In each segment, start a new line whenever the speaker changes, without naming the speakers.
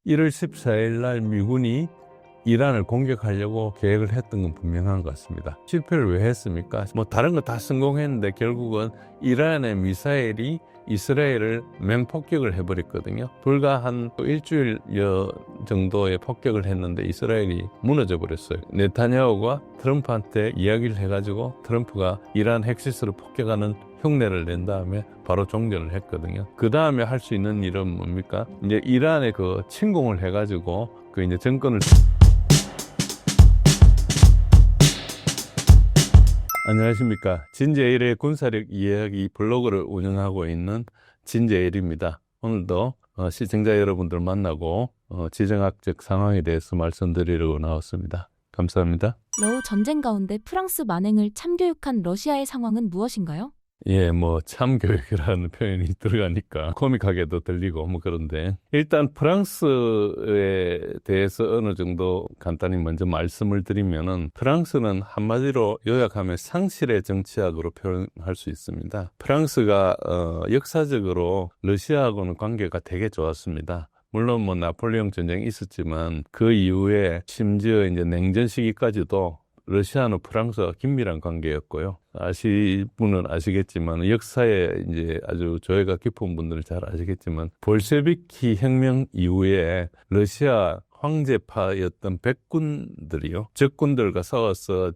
1월 14일 날 미군이 이란을 공격하려고 계획을 했던 건 분명한 것 같습니다. 실패를 왜 했습니까? 뭐 다른 거 다 성공했는데 결국은 이란의 미사일이 이스라엘을 맹폭격을 해버렸거든요. 불과 한 일주일여 정도의 폭격을 했는데 이스라엘이 무너져 버렸어요. 네타냐후가 트럼프한테 이야기를 해가지고 트럼프가 이란 핵시설을 폭격하는 흉내를 낸 다음에 바로 종전을 했거든요. 그 다음에 할 수 있는 일은 뭡니까? 이제 이란에 그 침공을 해가지고 그 이제 정권을. 안녕하십니까. 진제일의 군사력 이야기 블로그를 운영하고 있는 진제일입니다. 오늘도 시청자 여러분들 만나고 지정학적 상황에 대해서 말씀드리려고 나왔습니다. 감사합니다.
러우 전쟁 가운데 프랑스 만행을 참교육한 러시아의 상황은 무엇인가요?
예, 뭐 참교육이라는 표현이 들어가니까 코믹하게도 들리고 뭐 그런데 일단 프랑스에 대해서 어느 정도 간단히 먼저 말씀을 드리면은 프랑스는 한마디로 요약하면 상실의 정치학으로 표현할 수 있습니다. 프랑스가 역사적으로 러시아하고는 관계가 되게 좋았습니다. 물론 뭐 나폴레옹 전쟁이 있었지만 그 이후에 심지어 이제 냉전 시기까지도 러시아는 프랑스와 긴밀한 관계였고요. 아실 분은 아시겠지만 역사에 이제 아주 조예가 깊은 분들은 잘 아시겠지만 볼셰비키 혁명 이후에 러시아 황제파였던 백군들이요, 적군들과 싸워서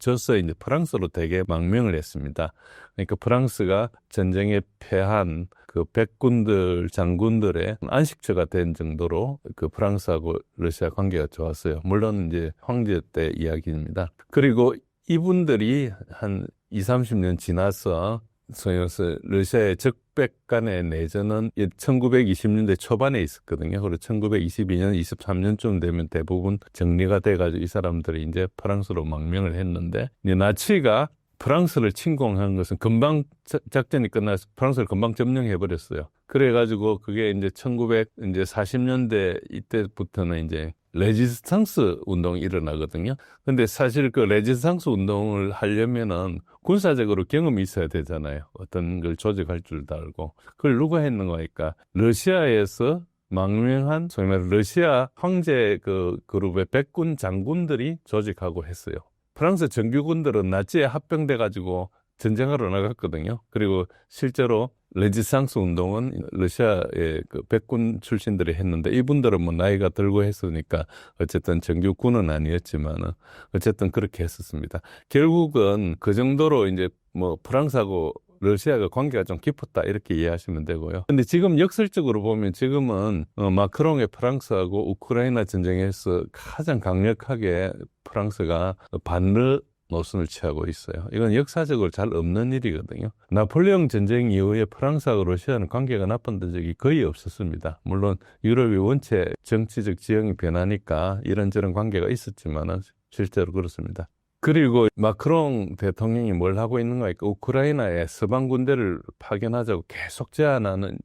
져서 이제 프랑스로 되게 망명을 했습니다. 그러니까 프랑스가 전쟁에 패한 그 백군들, 장군들의 안식처가 된 정도로 그 프랑스하고 러시아 관계가 좋았어요. 물론 이제 황제 때 이야기입니다. 그리고 이분들이 한 20-30년 지나서 소위 말해서 러시아의 적백 간의 내전은 1920년대 초반에 있었거든요. 그리고 1922년, 23년쯤 되면 대부분 정리가 돼가지고 이 사람들이 이제 프랑스로 망명을 했는데, 이제 나치가 프랑스를 침공한 것은 금방 작전이 끝나서 프랑스를 금방 점령해버렸어요. 그래가지고 그게 이제 1940년대 이때부터는 이제 레지스탕스 운동이 일어나거든요. 근데 사실 그 레지스탕스 운동을 하려면은 군사적으로 경험이 있어야 되잖아요. 어떤 걸 조직할 줄도 알고. 그걸 누가 했는 거니까 러시아에서 망명한 소위 말해 러시아 황제 그 그룹의 백군 장군들이 조직하고 했어요. 프랑스 정규군들은 나치에 합병돼가지고 전쟁하러 나갔거든요. 그리고 실제로 레지스탕스 운동은 러시아의 그 백군 출신들이 했는데, 이분들은 뭐 나이가 들고 했으니까 어쨌든 정규군은 아니었지만은 어쨌든 그렇게 했었습니다. 결국은 그 정도로 이제 뭐 프랑스하고 러시아가 관계가 좀 깊었다 이렇게 이해하시면 되고요. 근데 지금 역설적으로 보면 지금은 마크롱의 프랑스하고 우크라이나 전쟁에서 가장 강력하게 프랑스가 반러 노선을 취하고 있어요. 이건 역사적으로 잘 없는 일이거든요. 나폴레옹 전쟁 이후에 프랑스하고 러시아는 관계가 나빴던 적이 거의 없었습니다. 물론 유럽이 원체 정치적 지형이 변하니까 이런저런 관계가 있었지만 실제로 그렇습니다. 그리고 마크롱 대통령이 뭘 하고 있는가 하니까 우크라이나에 서방 군대를 파견하자고 계속 제안하는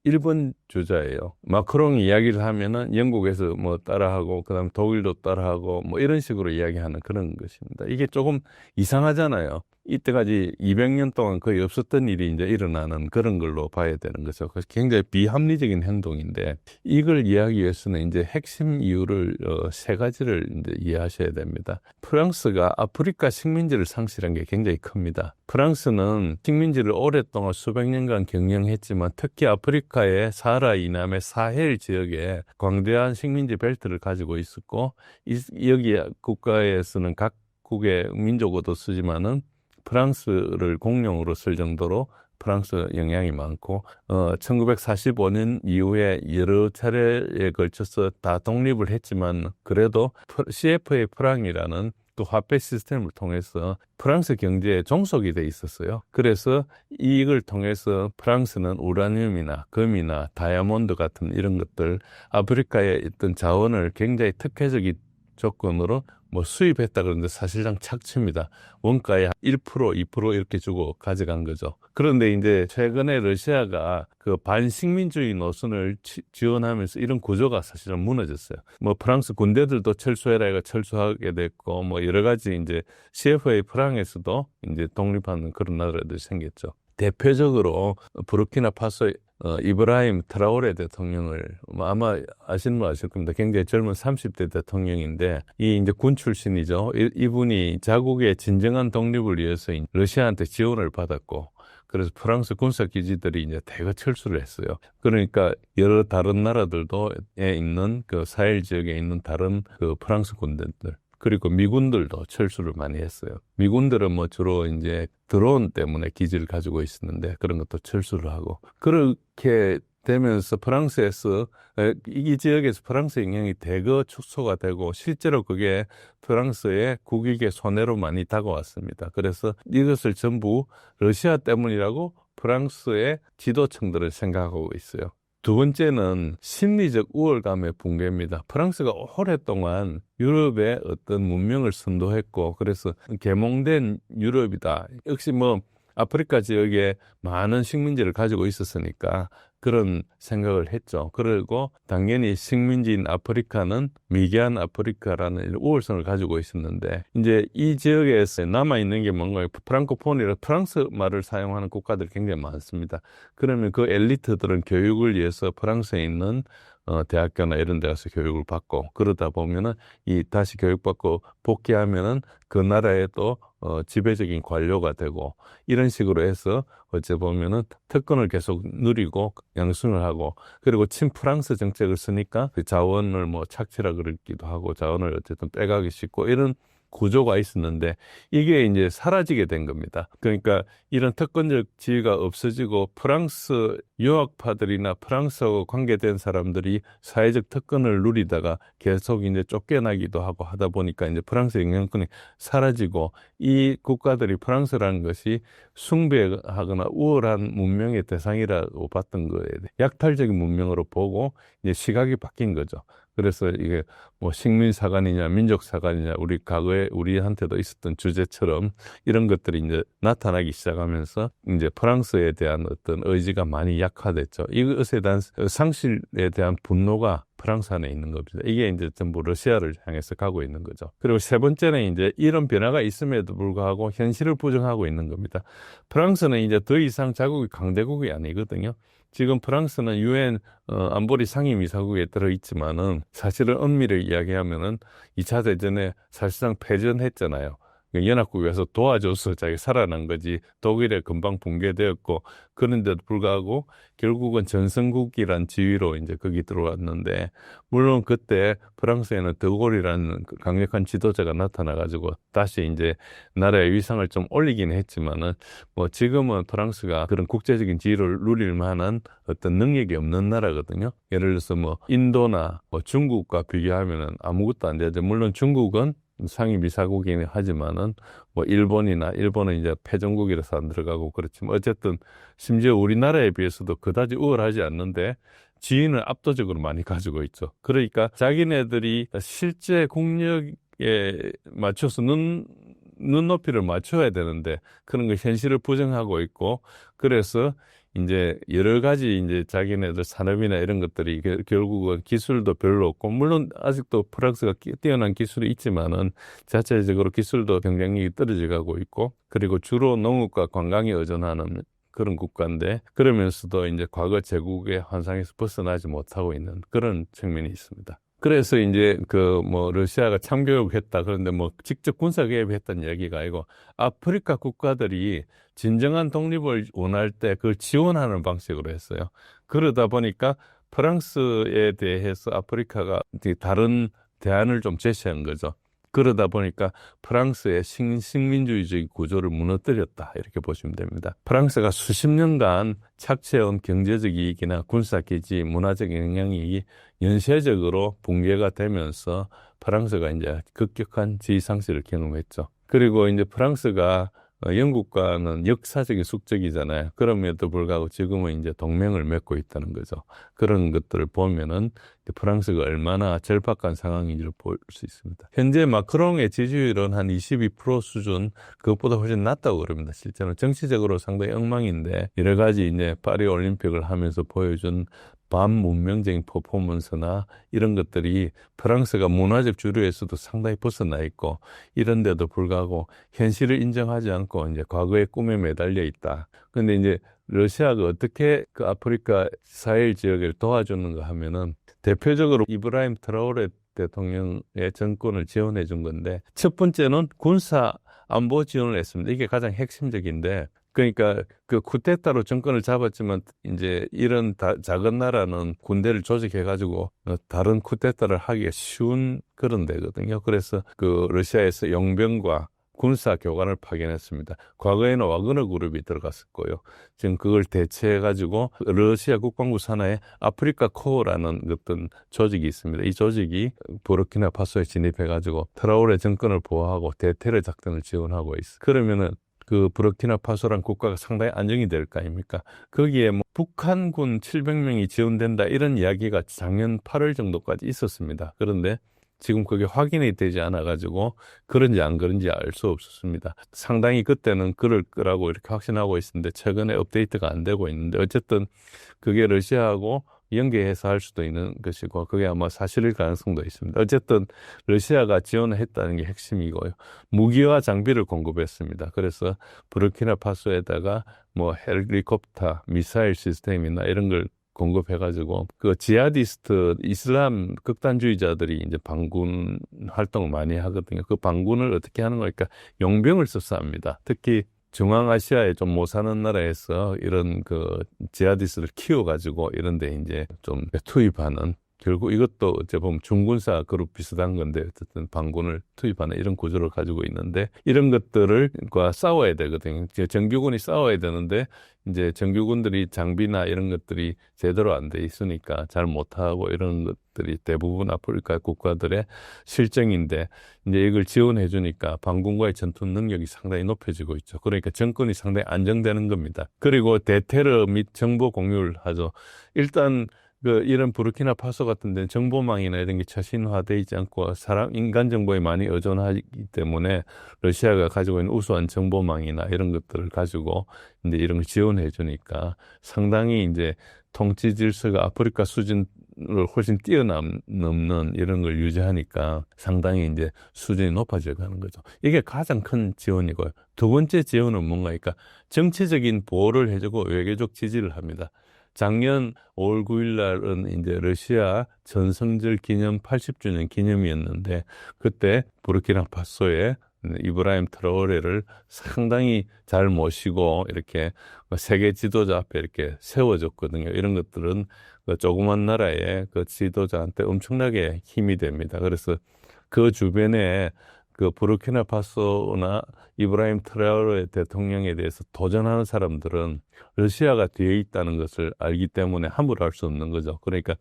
일본 주자예요. 마크롱이 이야기를 하면은 영국에서 뭐 따라하고 그다음 독일도 따라하고 뭐 이런 식으로 이야기하는 그런 것입니다. 이게 조금 이상하잖아요. 이때까지 200년 동안 거의 없었던 일이 이제 일어나는 그런 걸로 봐야 되는 거죠. 그래서 굉장히 비합리적인 행동인데, 이걸 이해하기 위해서는 이제 핵심 이유를 세 가지를 이제 이해하셔야 됩니다. 프랑스가 아프리카 식민지를 상실한 게 굉장히 큽니다. 프랑스는 식민지를 오랫동안 수백 년간 경영했지만 특히 아프리카의 사하라 이남의 사헬 지역에 광대한 식민지 벨트를 가지고 있었고, 여기 국가에서는 각국의 민족어도 쓰지만은 프랑스를 공용으로 쓸 정도로 프랑스 영향이 많고, 1945년 이후에 여러 차례에 걸쳐서 다 독립을 했지만 그래도 CFA 프랑이라는 또 화폐 시스템을 통해서 프랑스 경제에 종속이 돼 있었어요. 그래서 이걸 통해서 프랑스는 우라늄이나 금이나 다이아몬드 같은 이런 것들, 아프리카의 어떤 자원을 굉장히 특혜적인 조건으로 뭐 수입했다 그러는데 사실상 착취입니다. 원가의 1%, 2% 이렇게 주고 가져간 거죠. 그런데 이제 최근에 러시아가 그 반식민주의 노선을 지원하면서 이런 구조가 사실은 무너졌어요. 뭐 프랑스 군대들도 철수해라 해가 철수하게 됐고, 뭐 여러 가지 이제 CFA 프랑에서도 이제 독립하는 그런 나라들이 생겼죠. 대표적으로 부르키나파소 이브라임 트라오레 대통령을 아마 아시는 분 아실 겁니다. 굉장히 젊은 30대 대통령인데 이 이제 군 출신이죠. 이분이 자국의 진정한 독립을 위해서 러시아한테 지원을 받았고 그래서 프랑스 군사 기지들이 이제 대거 철수를 했어요. 그러니까 여러 다른 나라들도에 있는 그 사헬 지역에 있는 다른 그 프랑스 군대들 그리고 미군들도 철수를 많이 했어요. 미군들은 뭐 주로 이제 드론 때문에 기지를 가지고 있었는데 그런 것도 철수를 하고 그렇게 되면서 프랑스에서 이 지역에서 프랑스 영향이 대거 축소가 되고 실제로 그게 프랑스의 국익의 손해로 많이 다가왔습니다. 그래서 이것을 전부 러시아 때문이라고 프랑스의 지도층들은 생각하고 있어요. 두 번째는 심리적 우월감의 붕괴입니다. 프랑스가 오랫동안 유럽의 어떤 문명을 선도했고 그래서 계몽된 유럽이다. 역시 뭐 아프리카 지역에 많은 식민지를 가지고 있었으니까 그런 생각을 했죠. 그리고 당연히 식민지인 아프리카는 미개한 아프리카라는 우월성을 가지고 있었는데 이제 이 지역에서 남아있는 게 뭔가요? 프랑코폰이라 프랑스 말을 사용하는 국가들이 굉장히 많습니다. 그러면 그 엘리트들은 교육을 위해서 프랑스에 있는 대학교나 이런 데 가서 교육을 받고 그러다 보면은 이 다시 교육받고 복귀하면은 그 나라에 또 지배적인 관료가 되고 이런 식으로 해서 어째 보면은 특권을 계속 누리고 양순을 하고 그리고 친프랑스 정책을 쓰니까 그 자원을 뭐 착취라 그러기도 하고 자원을 어쨌든 빼가기 쉽고 이런 구조가 있었는데 이게 이제 사라지게 된 겁니다. 그러니까 이런 특권적 지위가 없어지고 프랑스 유학파들이나 프랑스하고 관계된 사람들이 사회적 특권을 누리다가 계속 이제 쫓겨나기도 하고 하다 보니까 이제 프랑스 영향권이 사라지고 이 국가들이 프랑스라는 것이 숭배하거나 우월한 문명의 대상이라고 봤던 거에 약탈적인 문명으로 보고 이제 시각이 바뀐 거죠. 그래서 이게 뭐 식민사관이냐 민족사관이냐 우리 과거에 우리한테도 있었던 주제처럼 이런 것들이 이제 나타나기 시작하면서 이제 프랑스에 대한 어떤 의지가 많이 약화됐죠. 이것에 대한 상실에 대한 분노가 프랑스 안에 있는 겁니다. 이게 이제 전부 러시아를 향해서 가고 있는 거죠. 그리고 세 번째는 이제 이런 변화가 있음에도 불구하고 현실을 부정하고 있는 겁니다. 프랑스는 이제 더 이상 자국이 강대국이 아니거든요. 지금 프랑스는 유엔 안보리 상임이사국에 들어있지만은 사실은 엄밀히 이야기하면은 2차 대전에 사실상 패전했잖아요. 연합국에서 도와줘서 자기 살아난 거지 독일에 금방 붕괴되었고 그런데도 불구하고 결국은 전성국이란 지위로 이제 거기 들어왔는데 물론 그때 프랑스에는 드골이라는 강력한 지도자가 나타나가지고 다시 이제 나라의 위상을 좀 올리긴 했지만은 뭐 지금은 프랑스가 그런 국제적인 지위를 누릴 만한 어떤 능력이 없는 나라거든요. 예를 들어서 뭐 인도나 뭐 중국과 비교하면은 아무것도 안 되죠. 물론 중국은 상임이사국이긴 하지만은 뭐 일본은 이제 패전국이라서 안 들어가고 그렇지만 어쨌든 심지어 우리나라에 비해서도 그다지 우월하지 않는데 지위는 압도적으로 많이 가지고 있죠. 그러니까 자기네들이 실제 국력에 맞춰서 눈높이를 맞춰야 되는데 그런 거 현실을 부정하고 있고 그래서 이제 여러 가지 이제 자기네들 산업이나 이런 것들이 결국은 기술도 별로 없고 물론 아직도 프랑스가 뛰어난 기술이 있지만은 자체적으로 기술도 경쟁력이 떨어져 가고 있고 그리고 주로 농업과 관광에 의존하는 그런 국가인데 그러면서도 이제 과거 제국의 환상에서 벗어나지 못하고 있는 그런 측면이 있습니다. 그래서 이제 러시아가 참교육했다. 그런데 뭐 직접 군사 개입했다는 얘기가 아니고 아프리카 국가들이 진정한 독립을 원할 때 그걸 지원하는 방식으로 했어요. 그러다 보니까 프랑스에 대해서 아프리카가 다른 대안을 좀 제시한 거죠. 그러다 보니까 프랑스의 식민주의적 구조를 무너뜨렸다 이렇게 보시면 됩니다. 프랑스가 수십 년간 착취해온 경제적 이익이나 군사기지, 문화적 영향이 연쇄적으로 붕괴가 되면서 프랑스가 이제 급격한 지위 상실을 경험했죠. 그리고 이제 프랑스가 영국과는 역사적인 숙적이잖아요. 그럼에도 불구하고 지금은 이제 동맹을 맺고 있다는 거죠. 그런 것들을 보면은 프랑스가 얼마나 절박한 상황인지를 볼 수 있습니다. 현재 마크롱의 지지율은 한 22% 수준, 그것보다 훨씬 낮다고 그럽니다. 실제로 정치적으로 상당히 엉망인데 여러 가지 이제 파리 올림픽을 하면서 보여준 반문명적인 퍼포먼스나 이런 것들이 프랑스가 문화적 주류에서도 상당히 벗어나 있고 이런데도 불구하고 현실을 인정하지 않고 이제 과거의 꿈에 매달려 있다. 근데 이제 러시아가 어떻게 그 아프리카 사헬 지역을 도와주는가 하면은 대표적으로 이브라임 트라오레 대통령의 정권을 지원해 준 건데 첫 번째는 군사 안보 지원을 했습니다. 이게 가장 핵심적인데 그러니까 그 쿠데타로 정권을 잡았지만 이제 이런 작은 나라는 군대를 조직해 가지고 다른 쿠데타를 하기가 쉬운 그런 데거든요. 그래서 그 러시아에서 용병과 군사 교관을 파견했습니다. 과거에는 와그너 그룹이 들어갔었고요. 지금 그걸 대체해가지고 러시아 국방부 산하에 아프리카 코어라는 어떤 조직이 있습니다. 이 조직이 부르키나파소에 진입해가지고 트라오레 정권을 보호하고 대테러 작전을 지원하고 있어요. 그러면은 그 부르키나파소란 국가가 상당히 안정이 될 거 아닙니까? 거기에 뭐 북한군 700명이 지원된다 이런 이야기가 작년 8월 정도까지 있었습니다. 그런데 지금 그게 확인이 되지 않아가지고 그런지 안 그런지 알 수 없었습니다. 상당히 그때는 그럴 거라고 이렇게 확신하고 있었는데 최근에 업데이트가 안 되고 있는데 어쨌든 그게 러시아하고 연계해서 할 수도 있는 것이고 그게 아마 사실일 가능성도 있습니다. 어쨌든 러시아가 지원을 했다는 게 핵심이고요. 무기와 장비를 공급했습니다. 그래서 부르키나파소에다가 뭐 헬리콥터, 미사일 시스템이나 이런 걸 공급해가지고 그 지하디스트 이슬람 극단주의자들이 이제 반군 활동을 많이 하거든요. 그 반군을 어떻게 하는 거니까 용병을 써서 합니다. 특히 중앙아시아에 좀 못 사는 나라에서 이런 그 지하디스트를 키워가지고 이런데 이제 좀 투입하는 결국 이것도 어째 보면 중군사 그룹 비슷한 건데 어쨌든 반군을 투입하는 이런 구조를 가지고 있는데 이런 것들과 싸워야 되거든요. 정규군이 싸워야 되는데 이제 정규군들이 장비나 이런 것들이 제대로 안 돼 있으니까 잘 못하고 이런 것들이 대부분 아프리카 국가들의 실정인데 이제 이걸 지원해 주니까 반군과의 전투 능력이 상당히 높아지고 있죠. 그러니까 정권이 상당히 안정되는 겁니다. 그리고 대테러 및 정보 공유를 하죠. 일단 이런 부르키나파소 같은 데는 정보망이나 이런 게 최신화되어 있지 않고 인간 정보에 많이 의존하기 때문에 러시아가 가지고 있는 우수한 정보망이나 이런 것들을 가지고 이제 이런 걸 지원해 주니까 상당히 이제 통치 질서가 아프리카 수준을 훨씬 뛰어넘는 이런 걸 유지하니까 상당히 이제 수준이 높아져 가는 거죠. 이게 가장 큰 지원이고요. 두 번째 지원은 뭔가니까 정치적인 보호를 해주고 외교적 지지를 합니다. 작년 5월 9일 날은 이제 러시아 전성절 기념 80주년 기념이었는데 그때 부르키나파소에 이브라임 트라오레를 상당히 잘 모시고 이렇게 세계 지도자 앞에 이렇게 세워줬거든요. 이런 것들은 그 조그만 나라의 그 지도자한테 엄청나게 힘이 됩니다. 그래서 그 주변에 그 부르키나파소나 이브라임 트라오레 대통령에 대해서 도전하는 사람들은 러시아가 뒤에 있다는 것을 알기 때문에 함부로 할 수 없는 거죠. 그러니까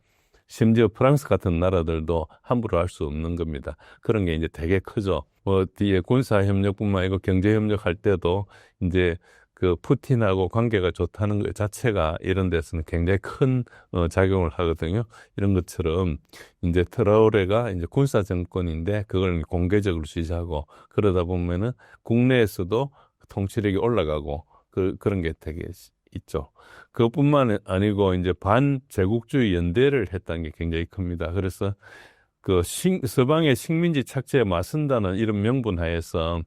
심지어 프랑스 같은 나라들도 함부로 할 수 없는 겁니다. 그런 게 이제 되게 크죠. 뭐 뒤에 군사 협력뿐만 아니고 경제 협력할 때도 이제 그 푸틴하고 관계가 좋다는 것 자체가 이런 데서는 굉장히 큰 작용을 하거든요. 이런 것처럼 이제 트라오레가 이제 군사 정권인데 그걸 공개적으로 지지하고 그러다 보면은 국내에서도 통치력이 올라가고 그런 게 되게 있죠. 그것뿐만 아니고 이제 반제국주의 연대를 했다는 게 굉장히 큽니다. 그래서 그 서방의 식민지 착취에 맞선다는 이런 명분 하에서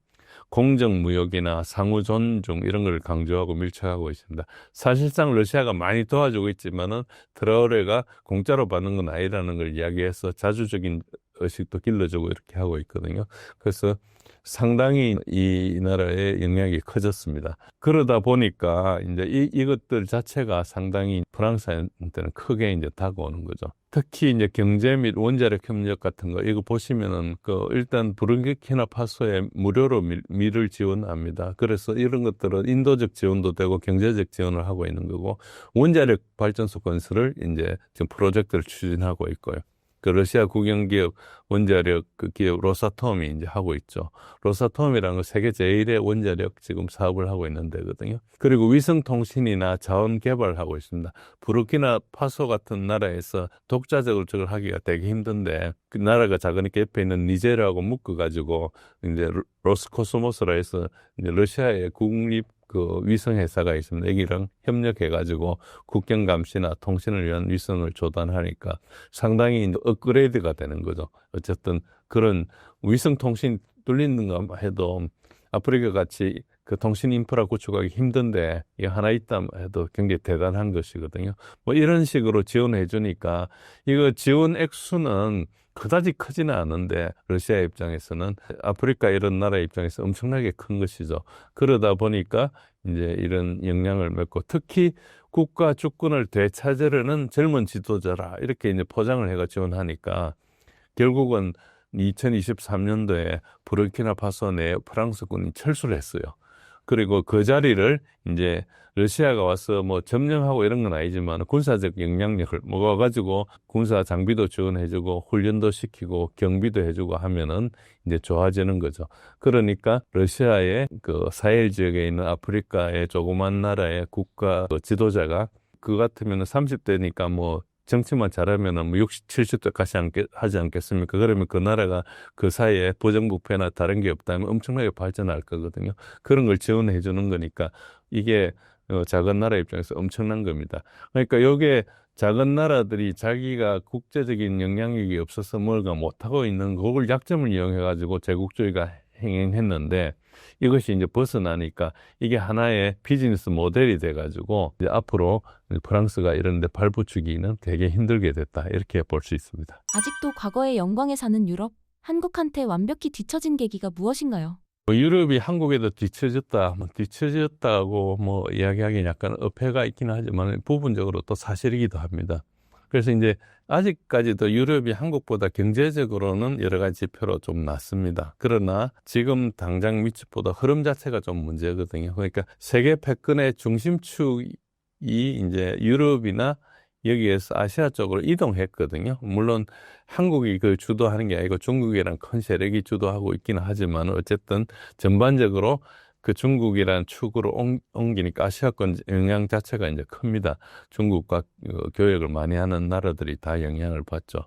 공정무역이나 상호 존중 이런 걸 강조하고 밀착하고 있습니다. 사실상 러시아가 많이 도와주고 있지만은 트라오레가 공짜로 받는 건 아니라는 걸 이야기해서 자주적인 의식도 길러주고 이렇게 하고 있거든요. 그래서 상당히 이 나라의 영향이 커졌습니다. 그러다 보니까 이제 이것들 자체가 상당히 프랑스한테는 크게 이제 다가오는 거죠. 특히 이제 경제 및 원자력 협력 같은 거 이거 보시면은 일단 부르키나파소에 무료로 밀을 지원합니다. 그래서 이런 것들은 인도적 지원도 되고 경제적 지원을 하고 있는 거고 원자력 발전소 건설을 이제 지금 프로젝트를 추진하고 있고요. 그 러시아 국영기업 원자력 그 기업 로사톰이 이제 하고 있죠. 로사톰이라는 건 세계 제일의 원자력 지금 사업을 하고 있는 데거든요. 그리고 위성통신이나 자원 개발하고 있습니다. 부르키나파소 같은 나라에서 독자적으로 저걸 하기가 되게 힘든데 그 나라가 작으니까 옆에 있는 니제르하고 묶어가지고 이제 로스코스모스라 해서 이제 러시아의 국립 그 위성 회사가 있습니다. 여기랑 협력해가지고 국경 감시나 통신을 위한 위성을 조단하니까 상당히 업그레이드가 되는 거죠. 어쨌든 그런 위성 통신 뚫리는 거 해도 아프리카 같이 그 통신 인프라 구축하기 힘든데 이게 하나 있다 해도 굉장히 대단한 것이거든요. 뭐 이런 식으로 지원해 주니까 이거 지원 액수는 그다지 크지는 않은데 러시아 입장에서는 아프리카 이런 나라 입장에서 엄청나게 큰 것이죠. 그러다 보니까 이제 이런 영향을 맺고 특히 국가 주권을 되찾으려는 젊은 지도자라 이렇게 이제 포장을 해가 지원하니까 결국은 2023년도에 부르키나파소 내 프랑스군이 철수를 했어요. 그리고 그 자리를 이제 러시아가 와서 뭐 점령하고 이런 건 아니지만 군사적 영향력을 먹어가지고 군사 장비도 지원해주고 훈련도 시키고 경비도 해주고 하면은 이제 좋아지는 거죠. 그러니까 러시아의 그 사헬 지역에 있는 아프리카의 조그만 나라의 국가 지도자가 그 같으면은 30대니까 뭐 정치만 잘하면은 뭐 60, 70대까지 하지 않겠습니까? 그러면 그 나라가 그 사이에 부정부패나 다른 게 없다면 엄청나게 발전할 거거든요. 그런 걸 지원해 주는 거니까 이게 작은 나라 입장에서 엄청난 겁니다. 그러니까 요게 작은 나라들이 자기가 국제적인 영향력이 없어서 뭔가 못하고 있는 그걸 약점을 이용해가지고 제국주의가 행행했는데 이것이 이제 벗어나니까 이게 하나의 비즈니스 모델이 돼가지고 이제 앞으로 프랑스가 이런 데 발붙이기는 되게 힘들게 됐다. 이렇게 볼 수 있습니다.
아직도 과거의 영광에 사는 유럽, 한국한테 완벽히 뒤처진 계기가 무엇인가요?
유럽이 한국에도 뒤처졌다고 뭐 이야기하기는 약간 어폐가 있기는 하지만 부분적으로 또 사실이기도 합니다. 그래서 이제 아직까지도 유럽이 한국보다 경제적으로는 여러 가지 지표로 좀 낮습니다. 그러나 지금 당장 미치보다 흐름 자체가 좀 문제거든요. 그러니까 세계 패권의 중심축이 이제 유럽이나 여기에서 아시아 쪽으로 이동했거든요. 물론 한국이 그 주도하는 게 아니고 중국이랑 큰 세력이 주도하고 있기는 하지만 어쨌든 전반적으로 그 중국이라는 축으로 옮기니까 아시아권 영향 자체가 이제 큽니다. 중국과 교역을 많이 하는 나라들이 다 영향을 받죠.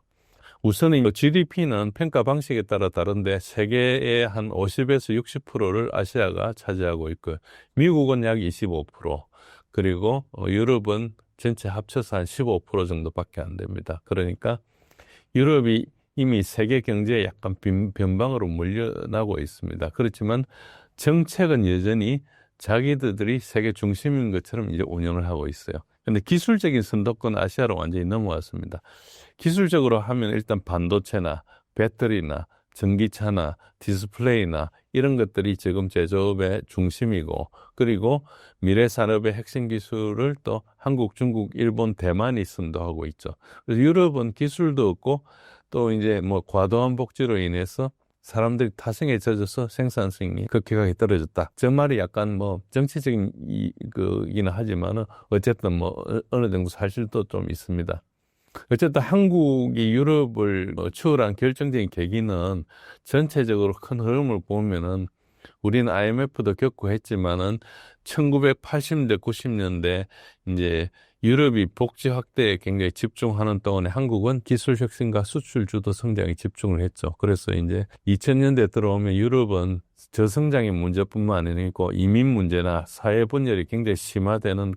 우선은 GDP는 평가 방식에 따라 다른데 세계의 한 50에서 60%를 아시아가 차지하고 있고요. 미국은 약 25%, 그리고 유럽은 전체 합쳐서 한 15% 정도밖에 안 됩니다. 그러니까 유럽이 이미 세계 경제에 약간 변방으로 물려나고 있습니다. 그렇지만 정책은 여전히 자기들이 세계 중심인 것처럼 이제 운영을 하고 있어요. 근데 기술적인 선도권 아시아로 완전히 넘어왔습니다. 기술적으로 하면 일단 반도체나 배터리나 전기차나 디스플레이나 이런 것들이 지금 제조업의 중심이고, 그리고 미래 산업의 핵심 기술을 또 한국, 중국, 일본, 대만이 선도하고 있죠. 그래서 유럽은 기술도 없고 또 이제 뭐 과도한 복지로 인해서 사람들이 타성에 젖어서 생산성이 급격하게 떨어졌다. 저 말이 약간 뭐 정치적인 이기는 하지만은 어쨌든 뭐 어느 정도 사실도 좀 있습니다. 어쨌든 한국이 유럽을 추월한 결정적인 계기는 전체적으로 큰 흐름을 보면은 우리는 IMF도 겪고 했지만은 1980년대, 90년대 이제 유럽이 복지 확대에 굉장히 집중하는 동안에 한국은 기술 혁신과 수출 주도 성장에 집중을 했죠. 그래서 이제 2000년대 들어오면 유럽은 저성장의 문제뿐만 아니고 이민 문제나 사회 분열이 굉장히 심화되는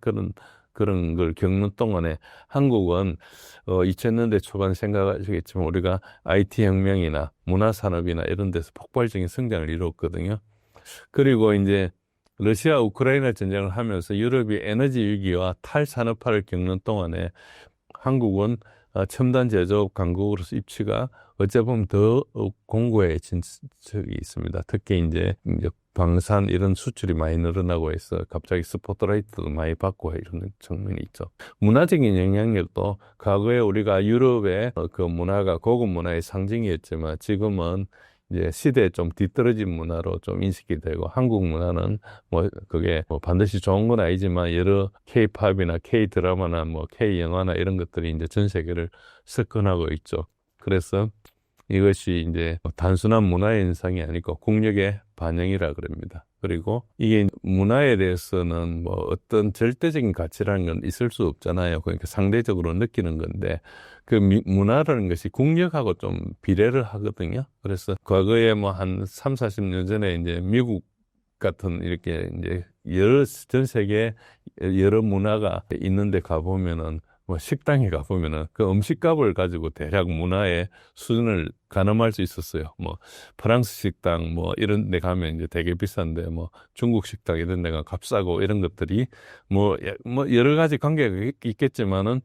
그런 걸 겪는 동안에 한국은 2000년대 초반 생각하시겠지만 우리가 IT 혁명이나 문화 산업이나 이런 데서 폭발적인 성장을 이뤘거든요. 그리고 이제 러시아 우크라이나 전쟁을 하면서 유럽이 에너지 위기와 탈산업화를 겪는 동안에 한국은 첨단 제조업 강국으로서 입지가 어찌 보면 더 공고해진 적이 있습니다. 특히 이제 방산 이런 수출이 많이 늘어나고 해서 갑자기 스포트라이트도 많이 받고 이런 측면이 있죠. 문화적인 영향력도 과거에 우리가 유럽의 그 문화가 고급 문화의 상징이었지만 지금은 이제 시대에 좀 뒤떨어진 문화로 좀 인식이 되고, 한국 문화는 뭐 그게 뭐 반드시 좋은 건 아니지만 여러 K-팝이나 K-드라마나 뭐 K-영화나 이런 것들이 이제 전 세계를 석권하고 있죠. 그래서 이것이 이제 단순한 문화의 현상이 아니고 국력의 반영이라 그럽니다. 그리고 이게 문화에 대해서는 뭐 어떤 절대적인 가치라는 건 있을 수 없잖아요. 그러니까 상대적으로 느끼는 건데 그 문화라는 것이 국력하고 좀 비례를 하거든요. 그래서 과거에 뭐 한 3, 40년 전에 이제 미국 같은 이렇게 이제 전 세계 여러 문화가 있는데 가보면은 뭐 식당에 가보면은 그 음식값을 가지고 대략 문화의 수준을 가늠할 수 있었어요. 뭐 프랑스 식당 뭐 이런 데 가면 이제 되게 비싼데 뭐 중국 식당 이런 데가 값싸고 이런 것들이 뭐 여러 가지 관계가 있겠지만은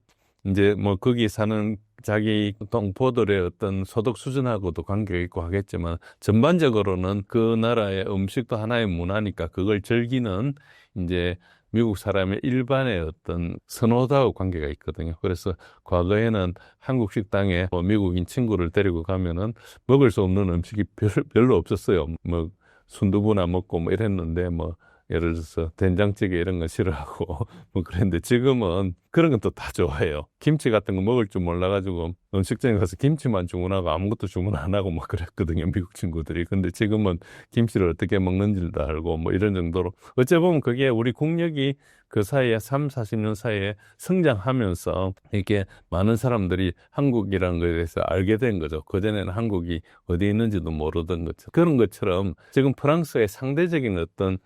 이제 뭐 거기 사는 자기 동포들의 어떤 소득 수준하고도 관계가 있고 하겠지만 전반적으로는 그 나라의 음식도 하나의 문화니까 그걸 즐기는 이제 미국 사람의 일반의 어떤 선호도하고 관계가 있거든요. 그래서 과거에는 한국 식당에 뭐 미국인 친구를 데리고 가면은 먹을 수 없는 음식이 별로 없었어요. 뭐 순두부나 먹고 뭐 이랬는데 뭐 예를 들어서 된장찌개 이런 거 싫어하고 뭐 그랬는데 지금은 그런 건 또 다 좋아해요. 김치 같은 거 먹을 줄 몰라가지고 음식점에 가서 김치만 주문하고 아무것도 주문 안 하고 뭐 그랬거든요. 미국 친구들이. 근데 지금은 김치를 어떻게 먹는지도 알고 뭐 이런 정도로 어째 보면 그게 우리 국력이 그 사이에 3, 40년 사이에 성장하면서 이렇게 많은 사람들이 한국이라는 것에 대해서 알게 된 거죠. 그전에는 한국이 어디 있는지도 모르던 것처럼. 그런 것처럼 지금 프랑스의 상대적인 어떤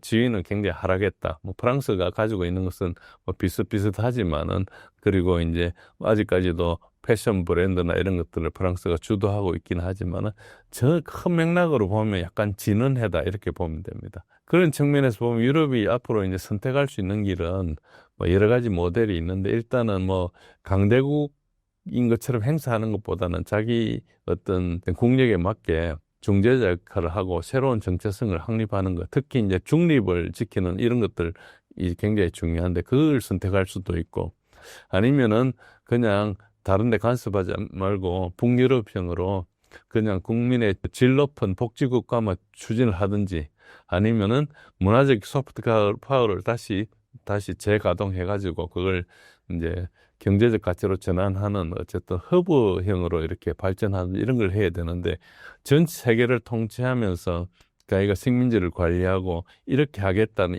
지위는 굉장히 하락했다. 뭐 프랑스가 가지고 있는 것은 뭐 비슷비슷하지만은 그리고 이제 아직까지도 패션 브랜드나 이런 것들을 프랑스가 주도하고 있긴 하지만은 저 큰 맥락으로 보면 약간 진언해다 이렇게 보면 됩니다. 그런 측면에서 보면 유럽이 앞으로 이제 선택할 수 있는 길은 뭐 여러 가지 모델이 있는데 일단은 뭐 강대국인 것처럼 행사하는 것보다는 자기 어떤 국력에 맞게 중재자 역할을 하고 새로운 정체성을 확립하는 것, 특히 이제 중립을 지키는 이런 것들이 굉장히 중요한데 그걸 선택할 수도 있고 아니면은 그냥 다른 데 간섭하지 말고 북유럽형으로 그냥 국민의 질 높은 복지국가만 추진을 하든지 아니면은 문화적 소프트 파워를 다시 재가동해가지고 그걸 이제 경제적 가치로 전환하는 어쨌든 허브형으로 이렇게 발전하는 이런 걸 해야 되는데 전 세계를 통치하면서 자기가 식민지를 관리하고 이렇게 하겠다는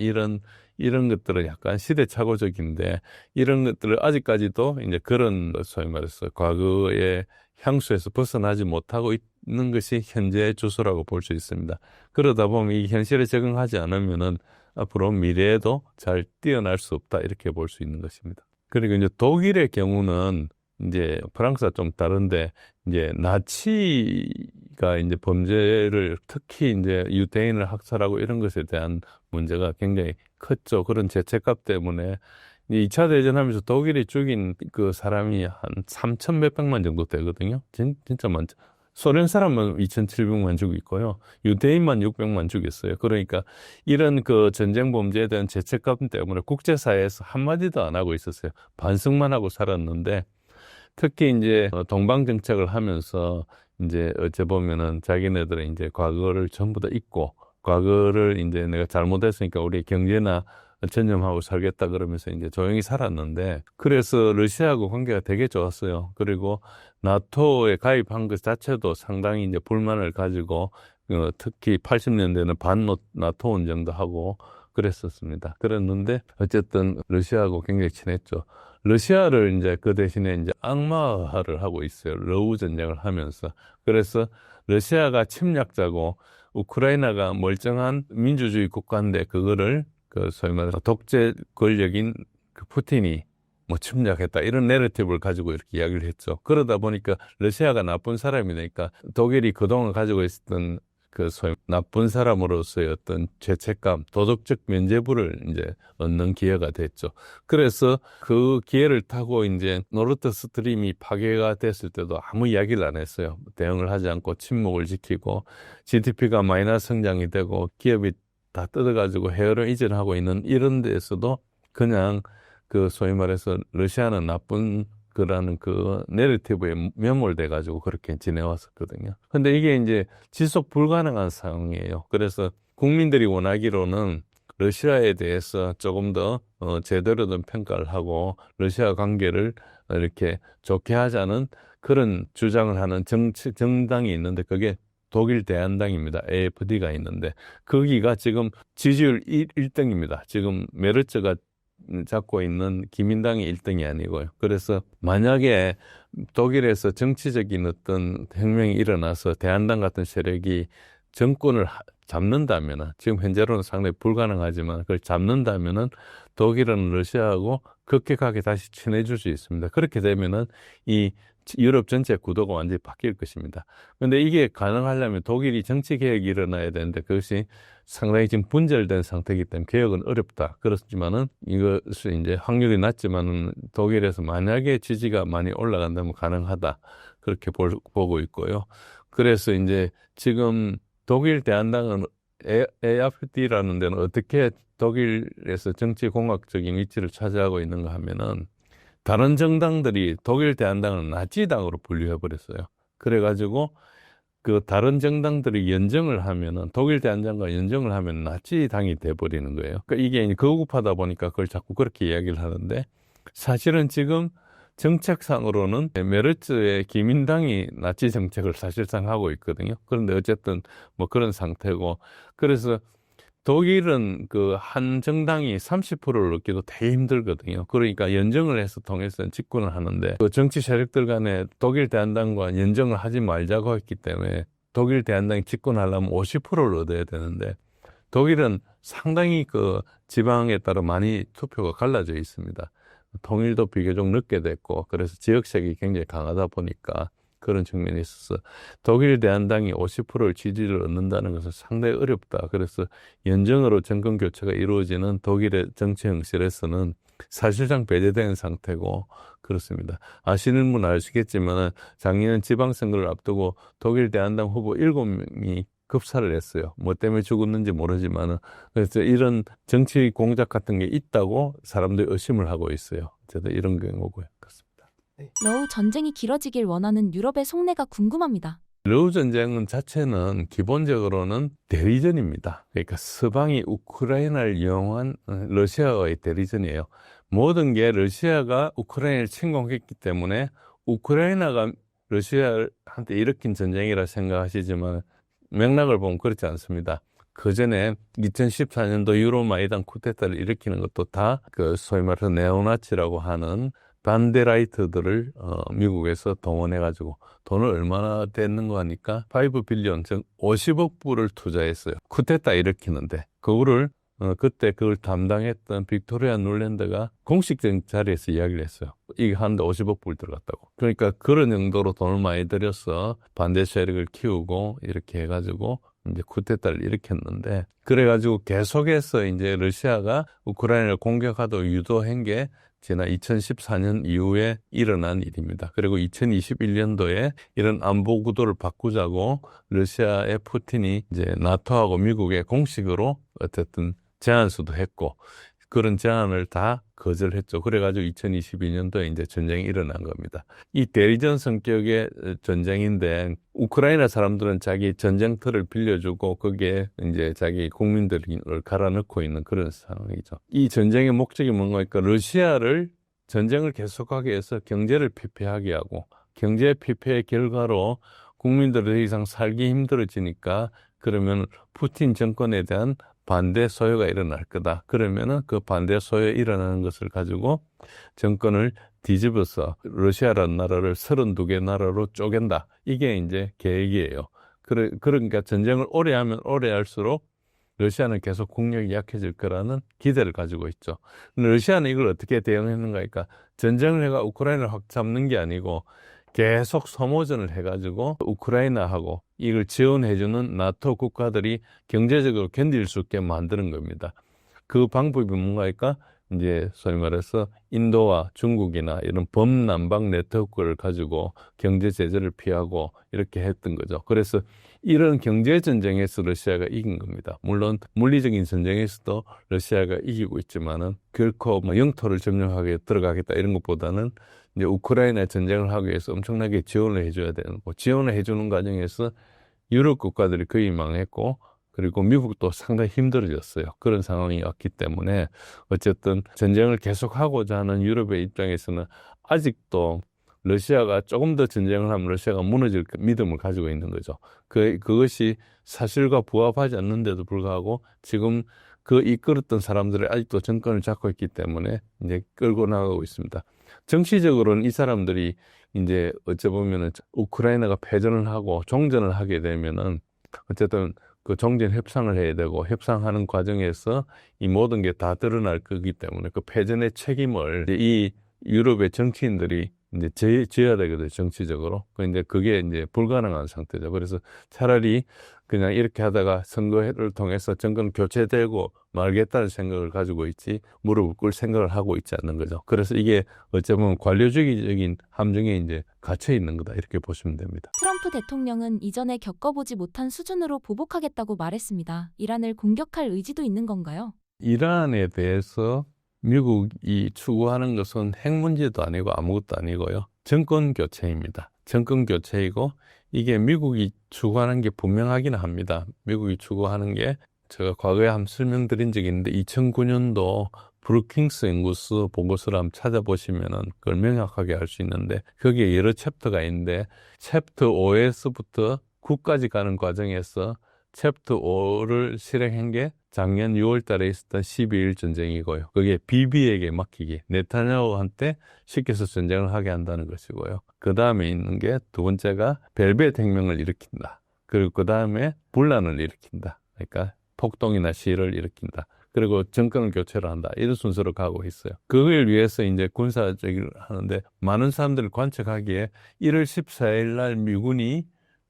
이런 것들은 약간 시대착오적인데 이런 것들을 아직까지도 이제 그런 소위 말해서 과거의 향수에서 벗어나지 못하고 있는 것이 현재의 주소라고 볼 수 있습니다. 그러다 보면 이 현실에 적응하지 않으면은 앞으로 미래에도 잘 뛰어날 수 없다 이렇게 볼 수 있는 것입니다. 그리고 이제 독일의 경우는 이제 프랑스와 좀 다른데 이제 나치가 이제 범죄를 특히 이제 유대인을 학살하고 이런 것에 대한 문제가 굉장히 컸죠. 그런 죄책감 때문에 2차 대전하면서 독일이 죽인 그 사람이 한 3천 몇백만 정도 되거든요. 진짜 많죠. 소련 사람은 2,700만 죽이고요. 유대인만 600만 죽였어요. 그러니까 이런 그 전쟁 범죄에 대한 죄책감 때문에 국제사회에서 한마디도 안 하고 있었어요. 반성만 하고 살았는데 특히 이제 동방 정책을 하면서 이제 어째 보면은 자기네들은 이제 과거를 전부 다 잊고 과거를 이제 내가 잘못했으니까 우리 경제나 전념하고 살겠다 그러면서 이제 조용히 살았는데 그래서 러시아하고 관계가 되게 좋았어요. 그리고 나토에 가입한 것 자체도 상당히 이제 불만을 가지고 특히 80년대는 나토 운정도 하고 그랬었습니다. 그랬는데 어쨌든 러시아하고 굉장히 친했죠. 러시아를 이제 그 대신에 이제 악마화를 하고 있어요. 러우 전쟁을 하면서. 그래서 러시아가 침략자고 우크라이나가 멀쩡한 민주주의 국가인데 그거를 그 소위 말해서 독재 권력인 그 푸틴이 뭐 침략했다 이런 내러티브를 가지고 이렇게 이야기를 했죠. 그러다 보니까 러시아가 나쁜 사람이니까 독일이 그동안 가지고 있었던 그 소위 나쁜 사람으로서의 어떤 죄책감, 도덕적 면죄부를 이제 얻는 기회가 됐죠. 그래서 그 기회를 타고 이제 노르드 스트림이 파괴가 됐을 때도 아무 이야기를 안 했어요. 대응을 하지 않고 침묵을 지키고 GDP가 마이너스 성장이 되고 기업이 다 뜯어가지고 해외로 이전하고 있는 이런 데에서도 그냥 그 소위 말해서 러시아는 나쁜 거라는 그 내러티브에 매몰돼가지고 그렇게 지내왔었거든요. 근데 이게 이제 지속 불가능한 상황이에요. 그래서 국민들이 원하기로는 러시아에 대해서 조금 더 제대로 된 평가를 하고 러시아 관계를 이렇게 좋게 하자는 그런 주장을 하는 정당이 있는데 그게 독일 대한당입니다. AfD가 있는데 거기가 지금 지지율 1등입니다. 지금 메르츠가 잡고 있는 기민당이 1등이 아니고요. 그래서 만약에 독일에서 정치적인 어떤 혁명이 일어나서 대한당 같은 세력이 정권을 잡는다면은, 지금 현재로는 상당히 불가능하지만 그걸 잡는다면은 독일은 러시아하고 급격하게 다시 친해질 수 있습니다. 그렇게 되면은 이 유럽 전체 구도가 완전히 바뀔 것입니다. 그런데 이게 가능하려면 독일이 정치 개혁이 일어나야 되는데 그것이 상당히 지금 분절된 상태이기 때문에 개혁은 어렵다. 그렇지만은 이것이 이제 확률이 낮지만은 독일에서 만약에 지지가 많이 올라간다면 가능하다. 그렇게 보고 있고요. 그래서 이제 지금 독일 대한당은 AfD라는 데는 어떻게 독일에서 정치 공학적인 위치를 차지하고 있는가 하면은 다른 정당들이 독일 대한당은 나치당으로 분류해 버렸어요. 그래가지고 그 다른 정당들이 연정을 하면은 독일 대한당과 연정을 하면 나치당이 돼 버리는 거예요. 그러니까 이게 거국하다 보니까 그걸 자꾸 그렇게 이야기를 하는데 사실은 지금 정책상으로는 메르츠의 기민당이 나치 정책을 사실상 하고 있거든요. 그런데 어쨌든 뭐 그런 상태고 그래서 독일은 그 한 정당이 30%를 얻기도 되게 힘들거든요. 그러니까 연정을 해서 통해서 집권을 하는데 그 정치 세력들 간에 독일 대한당과 연정을 하지 말자고 했기 때문에 독일 대한당이 집권하려면 50%를 얻어야 되는데 독일은 상당히 그 지방에 따라 많이 투표가 갈라져 있습니다. 통일도 비교적 늦게 됐고 그래서 지역색이 굉장히 강하다 보니까 그런 측면이 있어서 독일 대한당이 50%를 지지를 얻는다는 것은 상당히 어렵다. 그래서 연정으로 정권 교체가 이루어지는 독일의 정치 현실에서는 사실상 배제된 상태고 그렇습니다. 아시는 분 아시겠지만 작년 지방선거를 앞두고 독일 대한당 후보 7명이 급사를 했어요. 뭐 때문에 죽었는지 모르지만은 그래서 이런 정치 공작 같은 게 있다고 사람들이 의심을 하고 있어요. 저도 이런 경우고요. 그렇습니다.
러우 전쟁이 길어지길 원하는 유럽의 속내가 궁금합니다.
러우 전쟁은 자체는 기본적으로는 대리전입니다. 그러니까 서방이 우크라이나를 이용한 러시아와의 대리전이에요. 모든 게 러시아가 우크라이나를 침공했기 때문에 우크라이나가 러시아한테 일으킨 전쟁이라 생각하시지만 맥락을 보면 그렇지 않습니다. 그 전에 2014년도 유로마이단 쿠데타를 일으키는 것도 다 그 소위 말해서 네오나치라고 하는 반데라이트들을 미국에서 동원해가지고 돈을 얼마나 됐는가 하니까 5빌리언, 즉 50억 불을 투자했어요. 쿠데타 일으키는데 그거를 그때 그걸 담당했던 빅토리아 눌랜드가 공식적인 자리에서 이야기를 했어요. 이게 하는데 50억 불 들어갔다고. 그러니까 그런 정도로 돈을 많이 들여서 반대 세력을 키우고 이렇게 해가지고 이제 쿠데타를 일으켰는데 그래가지고 계속해서 이제 러시아가 우크라이나를 공격하도록 유도한 게 지난 2014년 이후에 일어난 일입니다. 그리고 2021년도에 이런 안보 구도를 바꾸자고 러시아의 푸틴이 이제 나토하고 미국에 공식으로 어쨌든 제안서도 했고 그런 제안을 다 거절했죠. 그래가지고 2022년도에 이제 전쟁이 일어난 겁니다. 이 대리전 성격의 전쟁인데 우크라이나 사람들은 자기 전쟁터를 빌려주고 거기에 이제 자기 국민들을 갈아넣고 있는 그런 상황이죠. 이 전쟁의 목적이 뭔가니까 러시아를 전쟁을 계속하게 해서 경제를 피폐하게 하고 경제 피폐의 결과로 국민들이 더 이상 살기 힘들어지니까 그러면 푸틴 정권에 대한 반대 소요가 일어날 거다. 그러면은 그 반대 소요에 일어나는 것을 가지고 정권을 뒤집어서 러시아라는 나라를 32개 나라로 쪼갠다. 이게 이제 계획이에요. 그러니까 전쟁을 오래 하면 오래 할수록 러시아는 계속 국력이 약해질 거라는 기대를 가지고 있죠. 근데 러시아는 이걸 어떻게 대응했는가 하니까 전쟁을 해가 우크라이나를 확 잡는 게 아니고 계속 소모전을 해가지고 우크라이나하고 이걸 지원해주는 나토 국가들이 경제적으로 견딜 수 있게 만드는 겁니다. 그 방법이 뭔가 할까? 이제 소위 말해서 인도와 중국이나 이런 범남방 네트워크를 가지고 경제 제재를 피하고 이렇게 했던 거죠. 그래서 이런 경제 전쟁에서 러시아가 이긴 겁니다. 물론 물리적인 전쟁에서도 러시아가 이기고 있지만은 결코 뭐 영토를 점령하게 들어가겠다 이런 것보다는 이제 우크라이나 전쟁을 하기 위해서 엄청나게 지원을 해줘야 되는 거. 지원을 해주는 과정에서 유럽 국가들이 거의 망했고 그리고 미국도 상당히 힘들어졌어요. 그런 상황이 왔기 때문에 어쨌든 전쟁을 계속하고자 하는 유럽의 입장에서는 아직도 러시아가 조금 더 전쟁을 하면 러시아가 무너질 믿음을 가지고 있는 거죠. 그것이 사실과 부합하지 않는데도 불구하고 지금 그 이끌었던 사람들이 아직도 정권을 잡고 있기 때문에 이제 끌고 나가고 있습니다. 정치적으로는 이 사람들이 이제 어찌 보면은 우크라이나가 패전을 하고 종전을 하게 되면은 어쨌든 그 종전 협상을 해야 되고 협상하는 과정에서 이 모든 게 다 드러날 거기 때문에 그 패전의 책임을 이제 이 유럽의 정치인들이 이제 져야 되거든요, 정치적으로. 근데 그게 이제 불가능한 상태죠. 그래서 차라리 그냥 이렇게 하다가 선거를 통해서 정권 교체되고 말겠다는 생각을 가지고 있지, 무릎을 꿇을 생각을 하고 있지 않는 거죠. 그래서 이게 어쩌면 관료주의적인 함정에 이제 갇혀 있는 거다, 이렇게 보시면 됩니다.
트럼프 대통령은 이전에 겪어보지 못한 수준으로 보복하겠다고 말했습니다. 이란을 공격할 의지도 있는 건가요?
이란에 대해서 미국이 추구하는 것은 핵 문제도 아니고 아무것도 아니고요. 정권 교체입니다. 정권 교체이고 이게 미국이 추구하는 게 분명하긴 합니다. 미국이 추구하는 게 제가 과거에 한번 설명드린 적이 있는데 2009년도 브루킹스 연구소 보고서를 한번 찾아보시면은 그걸 명확하게 알 수 있는데 거기에 여러 챕터가 있는데 챕터 5에서부터 9까지 가는 과정에서 챕터 5를 실행한 게 작년 6월 달에 있었던 12일 전쟁이고요. 그게 비비에게 맡기기, 네타냐후한테 시켜서 전쟁을 하게 한다는 것이고요. 그 다음에 있는 게 두 번째가 벨벳 혁명을 일으킨다. 그리고 그 다음에 분란을 일으킨다. 그러니까 폭동이나 시위를 일으킨다. 그리고 정권을 교체를 한다. 이런 순서로 가고 있어요. 그걸 위해서 이제 군사적으로 하는데 많은 사람들을 관측하기에 1월 14일 날 미군이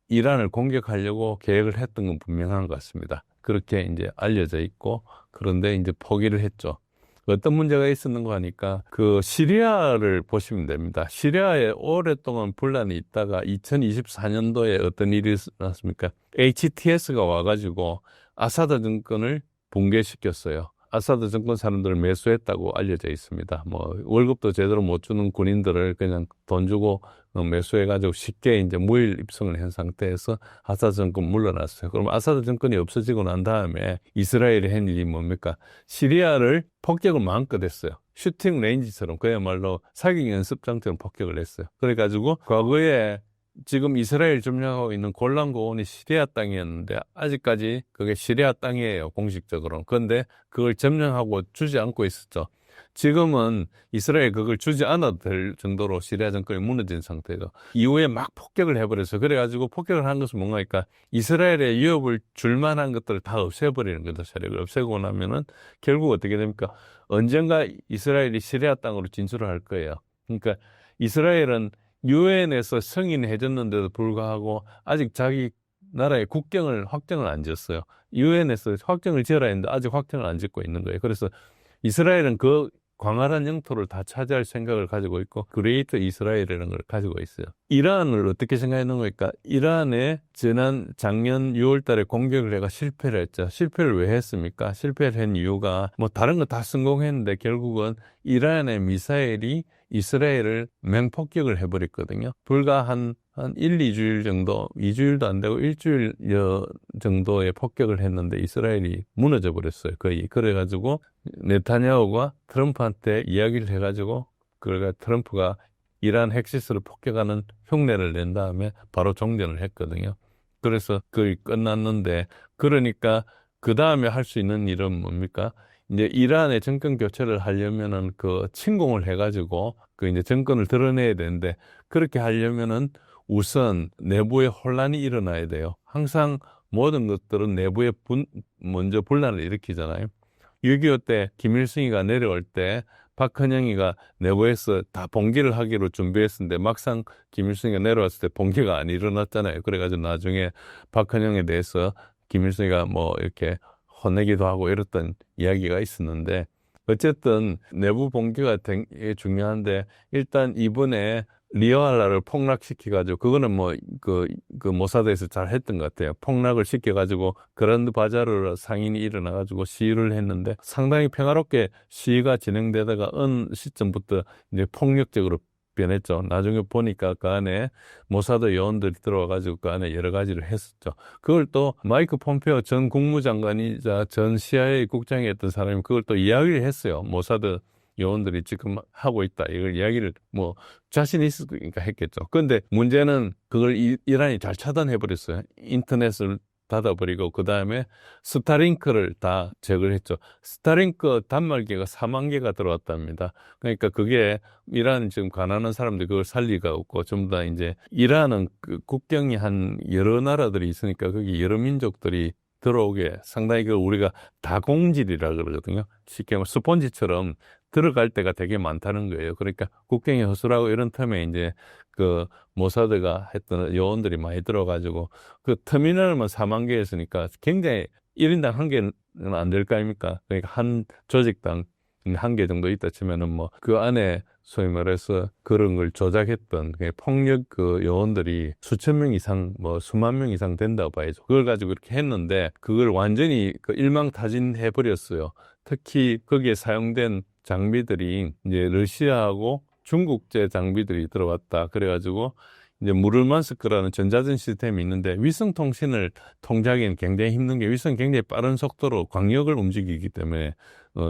이란을 공격하려고 계획을 했던 건 분명한 것 같습니다. 그렇게 이제 알려져 있고, 그런데 이제 포기를 했죠. 어떤 문제가 있었는가 하니까 그 시리아를 보시면 됩니다. 시리아에 오랫동안 분란이 있다가 2024년도에 어떤 일이 일어났습니까? HTS가 와가지고 아사드 정권을 붕괴시켰어요. 아사드 정권 사람들을 매수했다고 알려져 있습니다. 뭐 월급도 제대로 못 주는 군인들을 그냥 돈 주고 매수해가지고 쉽게 이제 무일 입성을 한 상태에서 아사드 정권 물러났어요. 그럼 아사드 정권이 없어지고 난 다음에 이스라엘이 한 일이 뭡니까? 시리아를 폭격을 마음껏 했어요. 슈팅 레인지처럼 그야말로 사격 연습장처럼 폭격을 했어요. 그래가지고 과거에 지금 이스라엘 점령하고 있는 골란 고원이 시리아 땅이었는데 아직까지 그게 시리아 땅이에요, 공식적으로. 그런데 그걸 점령하고 주지 않고 있었죠. 지금은 이스라엘 그걸 주지 않아도 될 정도로 시리아 정권이 무너진 상태죠. 이후에 막 폭격을 해버려서 그래가지고 폭격을 한 것은 뭔가니까 이스라엘의 위협을 줄 만한 것들을 다 없애버리는 거죠. 세력을 없애고 나면은 결국 어떻게 됩니까? 언젠가 이스라엘이 시리아 땅으로 진출을 할 거예요. 그러니까 이스라엘은 유엔에서 승인해줬는데도 불구하고 아직 자기 나라의 국경을 확정을 안 지었어요. 유엔에서 확정을 지어라 했는데 아직 확정을 안 짓고 있는 거예요. 그래서 이스라엘은 그 광활한 영토를 다 차지할 생각을 가지고 있고 그레이트 이스라엘이라는 걸 가지고 있어요. 이란을 어떻게 생각하는 거니까 이란에 작년 6월 달에 공격을 해가 실패를 했죠. 실패를 왜 했습니까? 실패를 한 이유가 뭐 다른 거 다 성공했는데 결국은 이란의 미사일이 이스라엘을 맹폭격을 해버렸거든요. 불과 한 1, 2주일 정도, 2주일도 안 되고 일주일 정도의 폭격을 했는데 이스라엘이 무너져 버렸어요. 거의. 그래가지고 네타냐후가 트럼프한테 이야기를 해가지고 그러니까 트럼프가 이란 핵시설을 폭격하는 흉내를 낸 다음에 바로 종전을 했거든요. 그래서 거의 끝났는데 그러니까 그 다음에 할 수 있는 일은 뭡니까? 이제 이란의 정권 교체를 하려면은 그 침공을 해가지고 그 이제 정권을 드러내야 되는데 그렇게 하려면은 우선 내부에 혼란이 일어나야 돼요. 항상 모든 것들은 내부에 먼저 분란을 일으키잖아요. 6.25 때 김일성이가 내려올 때 박헌영이가 내부에서 다 봉기를 하기로 준비했었는데 막상 김일성이가 내려왔을 때 봉기가 안 일어났잖아요. 그래가지고 나중에 박헌영에 대해서 김일성이가 뭐 이렇게 혼내기도 하고 이랬던 이야기가 있었는데 어쨌든 내부 봉기가 되게 중요한데 일단 이번에 리알라를 폭락시켜가지고 그거는 뭐 그 모사드에서 잘 했던 것 같아요. 폭락을 시켜가지고 그란드 바자르 상인이 일어나가지고 시위를 했는데 상당히 평화롭게 시위가 진행되다가 어느 시점부터 이제 폭력적으로 변했죠. 나중에 보니까 그 안에 모사드 요원들이 들어와가지고 그 안에 여러 가지를 했었죠. 그걸 또 마이크 폼페오 전 국무장관이자 전 CIA 국장이었던 사람이 그걸 또 이야기를 했어요. 모사드 요원들이 지금 하고 있다. 이걸 이야기를 뭐 자신 있으니까 했겠죠. 그런데 문제는 그걸 이란이 잘 차단해버렸어요. 인터넷을 닫아버리고 그 다음에 스타링크를 다 제거를 했죠. 스타링크 단말기가 4만 개가 들어왔답니다. 그러니까 그게 이란 지금 가난한 사람들 그걸 살 리가 없고 전부 다 이제 이란은 그 국경이 한 여러 나라들이 있으니까 거기 여러 민족들이 들어오게 상당히 그 우리가 다공질이라 그러거든요. 쉽게 말해 스폰지처럼 들어갈 때가 되게 많다는 거예요. 그러니까 국경이 허술하고 이런 틈에 이제 그 모사드가 했던 요원들이 많이 들어가지고 그 터미널만 4만 개였으니까 굉장히 1인당 한 개는 안 될 거 아닙니까? 그러니까 한 조직당 한 개 정도 있다 치면은 뭐 그 안에 소위 말해서 그런 걸 조작했던 폭력 그 요원들이 수천 명 이상 뭐 수만 명 이상 된다고 봐야죠. 그걸 가지고 이렇게 했는데 그걸 완전히 그 일망타진해 버렸어요. 특히 거기에 사용된 장비들이 이제 러시아하고 중국제 장비들이 들어왔다. 그래가지고 이제 무르만스크라는 전자전 시스템이 있는데 위성 통신을 통제하기는 굉장히 힘든 게 위성이 굉장히 빠른 속도로 광역을 움직이기 때문에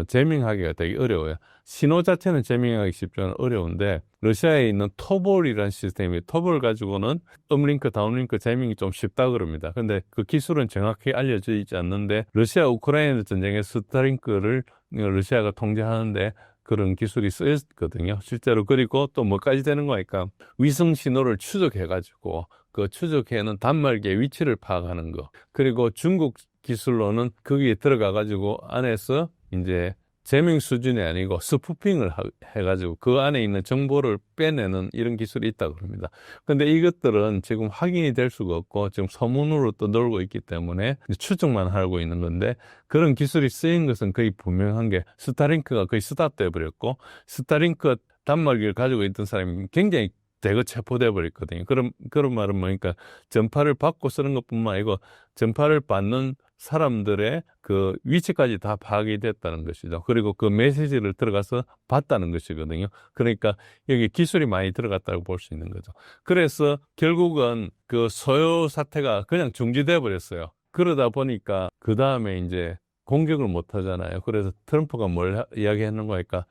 제밍하기가 되게 어려워요. 신호 자체는 제밍하기 쉽지만 어려운데 러시아에 있는 토볼이라는 시스템이 토볼 가지고는 업링크, 다운링크 제밍이 좀 쉽다 그럽니다. 근데 그 기술은 정확히 알려져 있지 않는데 러시아 우크라이나 전쟁의 스타링크를 러시아가 통제하는데 그런 기술이 쓰였거든요. 실제로. 그리고 또 뭐까지 되는 거니까 위성 신호를 추적해가지고 그 추적해는 단말기의 위치를 파악하는 거. 그리고 중국 기술로는 거기에 들어가가지고 안에서 이제 제밍 수준이 아니고 스푸핑을 해가지고 그 안에 있는 정보를 빼내는 이런 기술이 있다고 합니다. 근데 이것들은 지금 확인이 될 수가 없고 지금 소문으로 떠돌고 있기 때문에 추정만 하고 있는 건데 그런 기술이 쓰인 것은 거의 분명한 게 스타링크가 거의 스탑돼 버렸고 스타링크 단말기를 가지고 있던 사람이 굉장히 대거 체포돼 버렸거든요. 그런 말은 뭐니까 전파를 받고 쓰는 것뿐만 아니고 전파를 받는 사람들의 그 위치까지 다 파악이 됐다는 것이죠. 그리고 그 메시지를 들어가서 봤다는 것이거든요. 그러니까 여기 기술이 많이 들어갔다고 볼 수 있는 거죠. 그래서 결국은 그 소요 사태가 그냥 중지돼 버렸어요. 그러다 보니까 그 다음에 이제 공격을 못 하잖아요. 그래서 트럼프가 뭘 이야기했는 거니까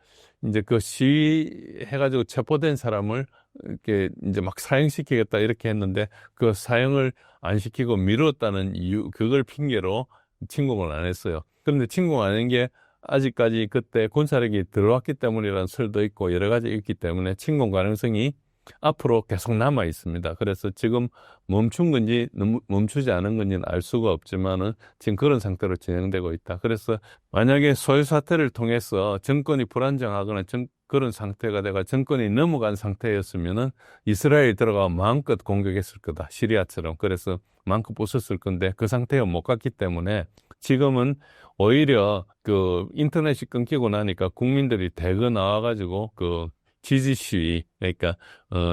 이제 그 시위해가지고 체포된 사람을 이렇게 이제 막 사형시키겠다 이렇게 했는데 그 사형을 안 시키고 미뤘다는 이유, 그걸 핑계로 침공을 안 했어요. 그런데 침공 안 한 게 아직까지 그때 군사력이 들어왔기 때문이라는 설도 있고 여러 가지 있기 때문에 침공 가능성이 앞으로 계속 남아 있습니다. 그래서 지금 멈춘 건지 멈추지 않은 건지는 알 수가 없지만은 지금 그런 상태로 진행되고 있다. 그래서 만약에 소요 사태를 통해서 정권이 불안정하거나 그런 상태가 돼가 정권이 넘어간 상태였으면은 이스라엘이 들어가 마음껏 공격했을 거다. 시리아처럼. 그래서 마음껏 부쉈을 건데 그 상태에 못 갔기 때문에 지금은 오히려 그 인터넷이 끊기고 나니까 국민들이 대거 나와가지고 그 지지 시위, 그러니까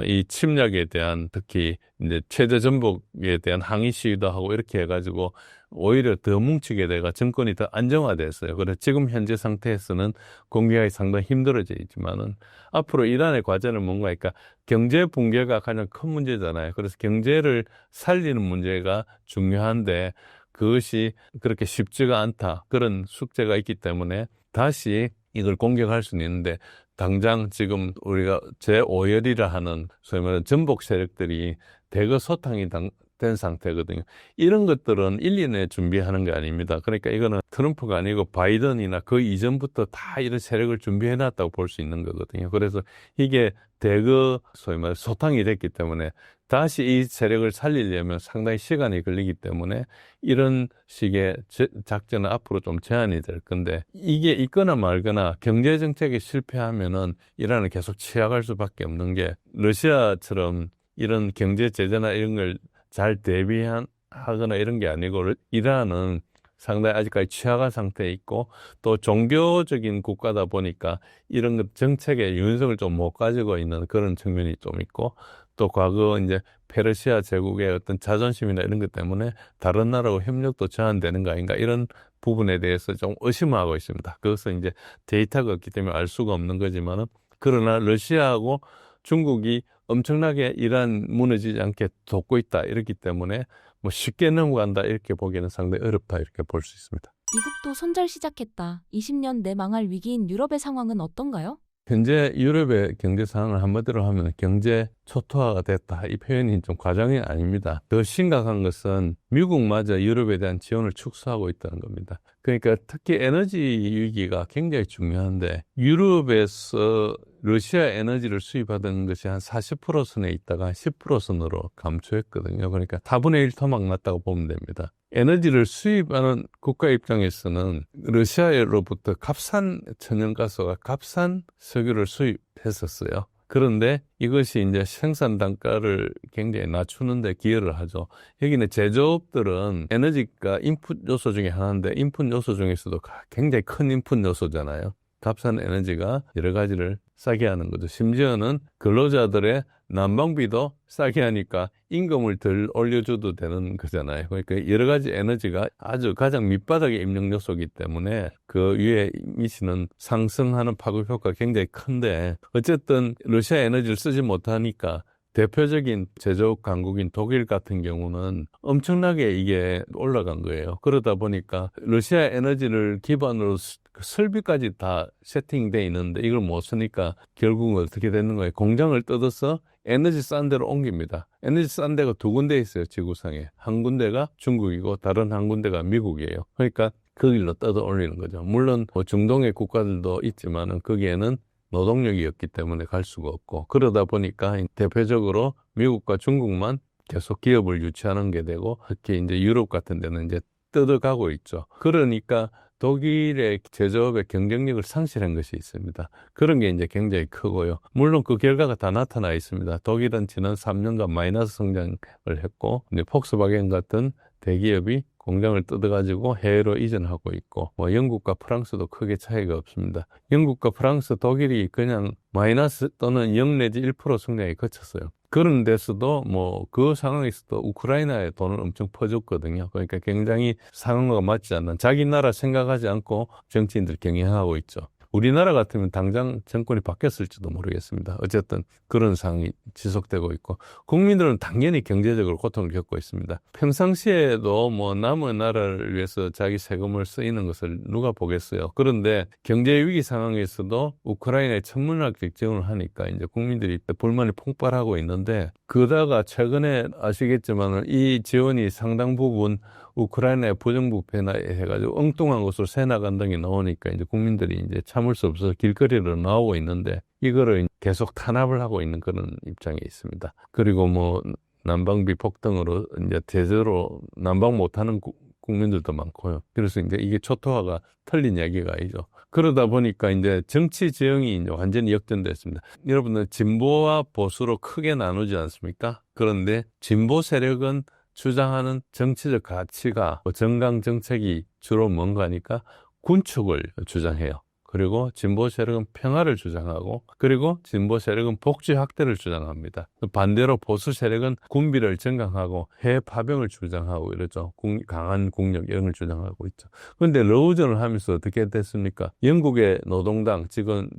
이 침략에 대한 특히 이제 최저 전복에 대한 항의 시위도 하고 이렇게 해가지고 오히려 더 뭉치게 돼가 정권이 더 안정화됐어요. 그래서 지금 현재 상태에서는 공격하기 상당히 힘들어져 있지만은 앞으로 이란의 과제는 뭔가 그러니까 경제 붕괴가 가장 큰 문제잖아요. 그래서 경제를 살리는 문제가 중요한데 그것이 그렇게 쉽지가 않다. 그런 숙제가 있기 때문에 다시 이걸 공격할 수는 있는데 당장 지금 우리가 제5열이라 하는 소위 말하는 전복 세력들이 대거 소탕이 된 상태거든요. 이런 것들은 1, 2년에 준비하는 게 아닙니다. 그러니까 이거는 트럼프가 아니고 바이든이나 그 이전부터 다 이런 세력을 준비해놨다고 볼 수 있는 거거든요. 그래서 이게 대거 소위 말해 소탕이 됐기 때문에 다시 이 세력을 살리려면 상당히 시간이 걸리기 때문에 이런 식의 작전은 앞으로 좀 제한이 될 건데 이게 있거나 말거나 경제 정책이 실패하면은 이란을 계속 취약할 수밖에 없는 게 러시아처럼 이런 경제 제재나 이런 걸 잘 대비하거나 이런 게 아니고 이란은 상당히 아직까지 취약한 상태에 있고 또 종교적인 국가다 보니까 이런 것 정책의 유연성을 좀 못 가지고 있는 그런 측면이 좀 있고 또 과거 이제 페르시아 제국의 어떤 자존심이나 이런 것 때문에 다른 나라하고 협력도 제한되는 거 아닌가 이런 부분에 대해서 좀 의심하고 있습니다. 그것은 이제 데이터가 없기 때문에 알 수가 없는 거지만은 그러나 러시아하고 중국이 엄청나게 이란 무너지지 않게 돕고 있다 이렇기 때문에 뭐 쉽게 넘어간다 이렇게 보기에는 상당히 어렵다 이렇게 볼 수 있습니다.
미국도 손절 시작했다. 20년 내 망할 위기인 유럽의 상황은 어떤가요?
현재 유럽의 경제 상황을 한마디로 하면 경제 초토화가 됐다. 이 표현이 좀 과장이 아닙니다. 더 심각한 것은 미국마저 유럽에 대한 지원을 축소하고 있다는 겁니다. 그러니까 특히 에너지 위기가 굉장히 중요한데 유럽에서 러시아 에너지를 수입하던 것이 한 40% 선에 있다가 10% 선으로 감소했거든요. 그러니까 4분의 1 토막 났다고 보면 됩니다. 에너지를 수입하는 국가 입장에서는 러시아로부터 값싼 천연가스와 값싼 석유를 수입했었어요. 그런데 이것이 이제 생산 단가를 굉장히 낮추는 데 기여를 하죠. 여기는 제조업들은 에너지가 인풋 요소 중에 하나인데 인풋 요소 중에서도 굉장히 큰 인풋 요소잖아요. 값싼 에너지가 여러 가지를 싸게 하는 거죠. 심지어는 근로자들의 난방비도 싸게 하니까 임금을 덜 올려줘도 되는 거잖아요. 그러니까 여러 가지 에너지가 아주 가장 밑바닥의 입력 요소이기 때문에 그 위에 미치는 상승하는 파급 효과가 굉장히 큰데 어쨌든 러시아 에너지를 쓰지 못하니까 대표적인 제조업 강국인 독일 같은 경우는 엄청나게 이게 올라간 거예요. 그러다 보니까 러시아 에너지를 기반으로 설비까지 다 세팅돼 있는데 이걸 못 쓰니까 결국은 어떻게 되는 거예요? 공장을 뜯어서 에너지 싼 데로 옮깁니다. 에너지 싼 데가 두 군데 있어요, 지구상에. 한 군데가 중국이고 다른 한 군데가 미국이에요. 그러니까 그 길로 뜯어 올리는 거죠. 물론 뭐 중동의 국가들도 있지만은 거기에는 노동력이 없기 때문에 갈 수가 없고 그러다 보니까 대표적으로 미국과 중국만 계속 기업을 유치하는 게 되고 특히 이제 유럽 같은 데는 이제 뜯어가고 있죠. 그러니까 독일의 제조업의 경쟁력을 상실한 것이 있습니다. 그런 게 이제 굉장히 크고요. 물론 그 결과가 다 나타나 있습니다. 독일은 지난 3년간 마이너스 성장을 했고 이제 폭스바겐 같은 대기업이 공장을 뜯어가지고 해외로 이전하고 있고 뭐 영국과 프랑스도 크게 차이가 없습니다. 영국과 프랑스, 독일이 그냥 마이너스 또는 0 내지 1% 성장에 그쳤어요. 그런 데서도 뭐 그 상황에서도 우크라이나에 돈을 엄청 퍼줬거든요. 그러니까 굉장히 상황과 맞지 않는 자기 나라 생각하지 않고 정치인들 경영하고 있죠. 우리나라 같으면 당장 정권이 바뀌었을지도 모르겠습니다. 어쨌든 그런 상황이 지속되고 있고 국민들은 당연히 경제적으로 고통을 겪고 있습니다. 평상시에도 뭐 남의 나라를 위해서 자기 세금을 쓰이는 것을 누가 보겠어요. 그런데 경제 위기 상황에서도 우크라이나에 천문학적 지원을 하니까 이제 국민들이 불만이 폭발하고 있는데 그러다가 최근에 아시겠지만 이 지원이 상당 부분 우크라이나의 부정부패나 해가지고 엉뚱한 것으로 새 나간 등이 나오니까 이제 국민들이 이제 참을 수 없어서 길거리로 나오고 있는데 이거를 계속 탄압을 하고 있는 그런 입장에 있습니다. 그리고 뭐 난방비 폭등으로 이제 제대로 난방 못하는 국민들도 많고요. 그래서 이제 이게 초토화가 틀린 이야기가 아니죠. 그러다 보니까 이제 정치 지형이 이제 완전히 역전됐습니다. 여러분들 진보와 보수로 크게 나누지 않습니까? 그런데 진보 세력은 주장하는 정치적 가치가 정강 정책이 주로 뭔가니까 군축을 주장해요. 그리고 진보 세력은 평화를 주장하고 그리고 진보 세력은 복지 확대를 주장합니다. 반대로 보수 세력은 군비를 증강하고 해외 파병을 주장하고 이러죠. 강한 국력 이런 걸 주장하고 있죠. 그런데 러우전을 하면서 어떻게 됐습니까? 영국의 노동당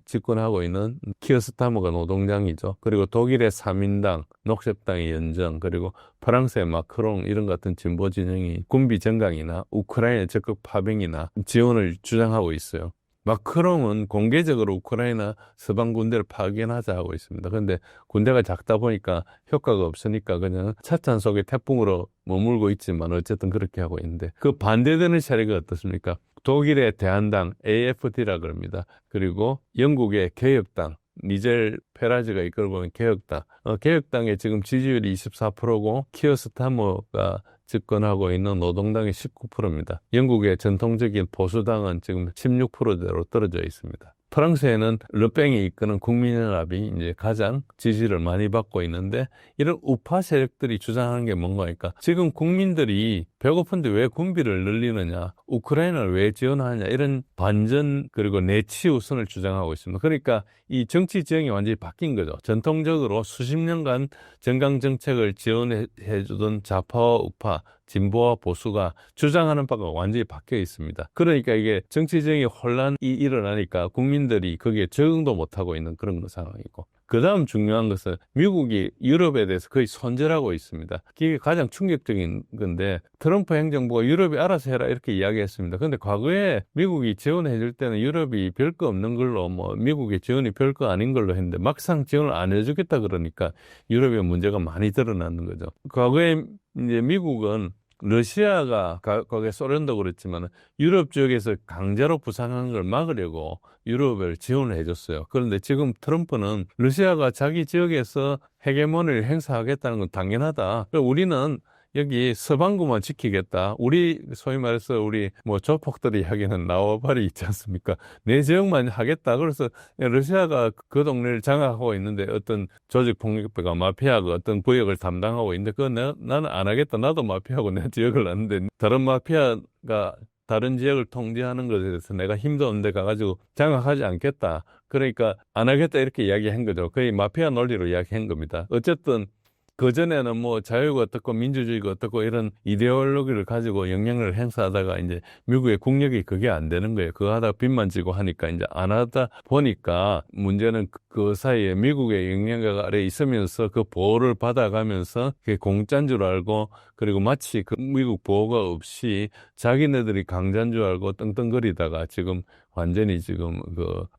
집권하고 있는 키어스타머가 노동당이죠. 그리고 독일의 3인당, 녹색당의 연정, 그리고 프랑스의 마크롱 이런 같은 진보 진영이 군비 증강이나 우크라이나 적극 파병이나 지원을 주장하고 있어요. 마크롱은 공개적으로 우크라이나 서방 군대를 파견하자 하고 있습니다. 그런데 군대가 작다 보니까 효과가 없으니까 그냥 찻잔 속에 태풍으로 머물고 있지만 어쨌든 그렇게 하고 있는데 그 반대되는 세력이 어떻습니까? 독일의 대한당 AFD라 그럽니다. 그리고 영국의 개혁당 니젤 페라즈가 이끌고 있는 개혁당. 개혁당의 지금 지지율이 24%고 키어스타머가 집권하고 있는 노동당이 19%입니다. 영국의 전통적인 보수당은 지금 16%대로 떨어져 있습니다. 프랑스에는 르팽이 이끄는 국민연합이 이제 가장 지지를 많이 받고 있는데 이런 우파 세력들이 주장하는 게 뭔가 하니까 지금 국민들이 배고픈데 왜 군비를 늘리느냐, 우크라이나를 왜 지원하느냐 이런 반전 그리고 내치 우선을 주장하고 있습니다. 그러니까 이 정치 지형이 완전히 바뀐 거죠. 전통적으로 수십 년간 정강 정책을 지원해 주던 좌파와 우파, 진보와 보수가 주장하는 바가 완전히 바뀌어 있습니다. 그러니까 이게 정치적인 혼란이 일어나니까 국민들이 거기에 적응도 못하고 있는 그런 상황이고 그다음 중요한 것은 미국이 유럽에 대해서 거의 손절하고 있습니다. 이게 가장 충격적인 건데 트럼프 행정부가 유럽이 알아서 해라 이렇게 이야기했습니다. 근데 과거에 미국이 지원해 줄 때는 유럽이 별거 없는 걸로 뭐 미국의 지원이 별거 아닌 걸로 했는데 막상 지원을 안 해주겠다 그러니까 유럽의 문제가 많이 드러나는 거죠. 과거에 이제 미국은 러시아가 과거에 소련도 그랬지만 유럽 지역에서 강제로 부상한 걸 막으려고 유럽을 지원을 해줬어요. 그런데 지금 트럼프는 러시아가 자기 지역에서 헤게모니를 행사하겠다는 건 당연하다. 우리는 여기 서반구만 지키겠다. 우리 소위 말해서 우리 뭐 조폭들이 하기는 나와바리 있지 않습니까? 내 지역만 하겠다. 그래서 러시아가 그 동네를 장악하고 있는데 어떤 조직 폭력배가 마피아가 어떤 구역을 담당하고 있는데 나는 안 하겠다. 나도 마피아고 내 지역을 아는데 다른 마피아가 다른 지역을 통제하는 것에 대해서 내가 힘도 없는데 가가지고 장악하지 않겠다. 그러니까 안 하겠다 이렇게 이야기한 거죠. 거의 마피아 논리로 이야기한 겁니다. 어쨌든 그전에는 뭐 자유가 어떻고 민주주의가 어떻고 이런 이데올로기를 가지고 영향을 행사하다가 이제 미국의 국력이 그게 안 되는 거예요. 그거 하다가 빚만 지고 하니까 이제 안 하다 보니까 문제는 그 사이에 미국의 영향력 아래 있으면서 그 보호를 받아가면서 그게 공짜인 줄 알고 그리고 마치 그 미국 보호가 없이 자기네들이 강자인 줄 알고 떵떵거리다가 지금 완전히 지금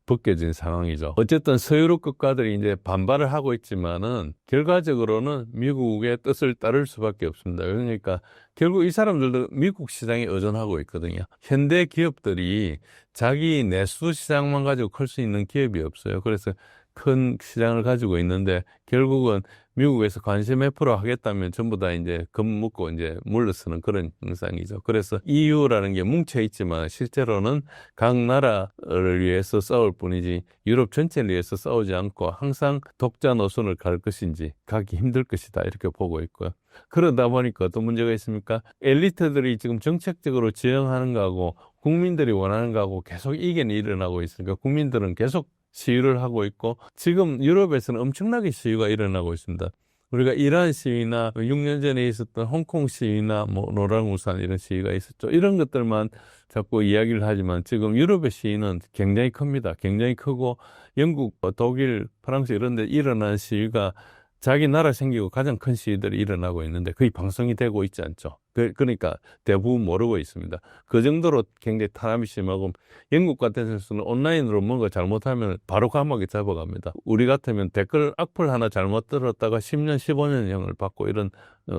벗겨진 상황이죠. 어쨌든 서유럽 국가들이 이제 반발을 하고 있지만은 결과적으로는 미국의 뜻을 따를 수밖에 없습니다. 그러니까 결국 이 사람들도 미국 시장에 의존하고 있거든요. 현대 기업들이 자기 내수 시장만 가지고 클 수 있는 기업이 없어요. 그래서 큰 시장을 가지고 있는데 결국은 미국에서 관세 몇 프로 하겠다면 전부 다 이제 겁먹고 이제 물러서는 그런 현상이죠. 그래서 EU라는 게 뭉쳐 있지만 실제로는 각 나라를 위해서 싸울 뿐이지 유럽 전체를 위해서 싸우지 않고 항상 독자 노선을 갈 것인지 가기 힘들 것이다 이렇게 보고 있고요. 그러다 보니까 어떤 문제가 있습니까? 엘리트들이 지금 정책적으로 지향하는 거하고 국민들이 원하는 거하고 계속 이견이 일어나고 있으니까 국민들은 계속 시위를 하고 있고 지금 유럽에서는 엄청나게 시위가 일어나고 있습니다. 우리가 이란 시위나 6년 전에 있었던 홍콩 시위나 뭐 노랑우산 이런 시위가 있었죠. 이런 것들만 자꾸 이야기를 하지만 지금 유럽의 시위는 굉장히 큽니다. 굉장히 크고 영국, 독일, 프랑스 이런 데 일어난 시위가 자기 나라 생기고 가장 큰 시위들이 일어나고 있는데 거의 방송이 되고 있지 않죠. 그러니까 대부분 모르고 있습니다. 그 정도로 굉장히 탄압이 심하고 영국 같은 데서는 온라인으로 뭔가 잘못하면 바로 감옥에 잡아갑니다. 우리 같으면 댓글 악플 하나 잘못 들었다가 10년, 15년형을 받고 이런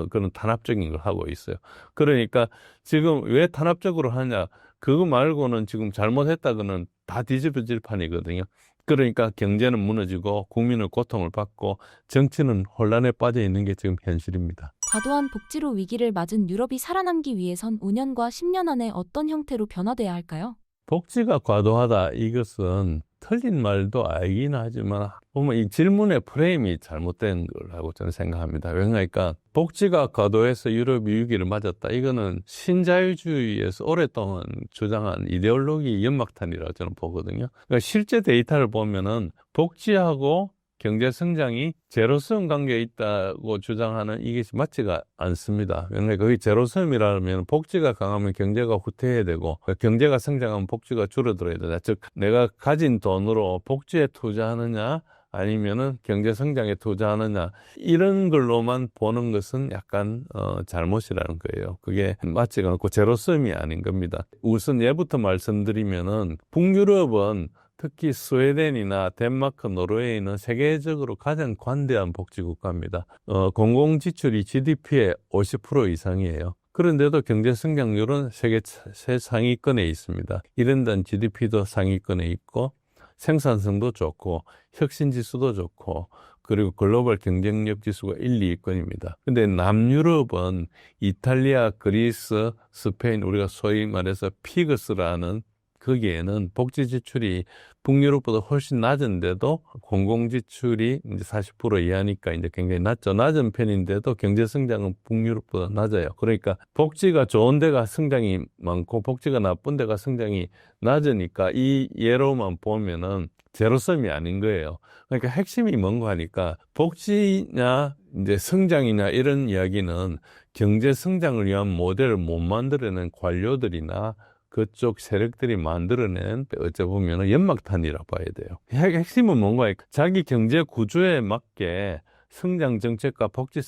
그런 탄압적인 걸 하고 있어요. 그러니까 지금 왜 탄압적으로 하냐? 그거 말고는 지금 잘못했다고는 다 뒤집어질 판이거든요. 그러니까 경제는 무너지고 국민은 고통을 받고 정치는 혼란에 빠져 있는 게 지금 현실입니다.
과도한 복지로 위기를 맞은 유럽이 살아남기 위해선 5년과 10년 안에 어떤 형태로 변화돼야 할까요?
복지가 과도하다 이것은 틀린 말도 알긴 하지만 보면 이 질문의 프레임이 잘못된 거라고 저는 생각합니다. 그러니까 복지가 과도해서 유럽이 위기를 맞았다. 이거는 신자유주의에서 오랫동안 주장한 이데올로기 연막탄이라고 저는 보거든요. 그러니까 실제 데이터를 보면은 복지하고 경제 성장이 제로섬 관계에 있다고 주장하는 이게 맞지가 않습니다. 그러니까 거기 제로섬이라면 복지가 강하면 경제가 후퇴해야 되고 경제가 성장하면 복지가 줄어들어야 되다. 즉 내가 가진 돈으로 복지에 투자하느냐 아니면은 경제 성장에 투자하느냐 이런 걸로만 보는 것은 약간 잘못이라는 거예요. 그게 맞지가 않고 제로섬이 아닌 겁니다. 우선 예부터 말씀드리면은 북유럽은 특히 스웨덴이나 덴마크, 노르웨이는 세계적으로 가장 관대한 복지국가입니다. 공공지출이 GDP의 50% 이상이에요. 그런데도 경제 성장률은 세계 최상위권에 있습니다. 이런 데는 GDP도 상위권에 있고 생산성도 좋고 혁신지수도 좋고 그리고 글로벌 경쟁력 지수가 1, 2위권입니다. 근데 남유럽은 이탈리아, 그리스, 스페인, 우리가 소위 말해서 피그스라는 거기에는 복지 지출이 북유럽보다 훨씬 낮은데도 공공지출이 이제 40% 이하니까 이제 굉장히 낮죠. 낮은 편인데도 경제 성장은 북유럽보다 낮아요. 그러니까 복지가 좋은 데가 성장이 많고 복지가 나쁜 데가 성장이 낮으니까 이 예로만 보면은 제로섬이 아닌 거예요. 그러니까 핵심이 뭔가 하니까 복지냐 이제 성장이냐 이런 이야기는 경제 성장을 위한 모델을 못 만들어낸 관료들이나 그쪽 세력들이 만들어낸 어째 보면 연막탄이라고 봐야 돼요. 핵심은 뭔가 자기 경제 구조에 맞게 성장 정책과 복지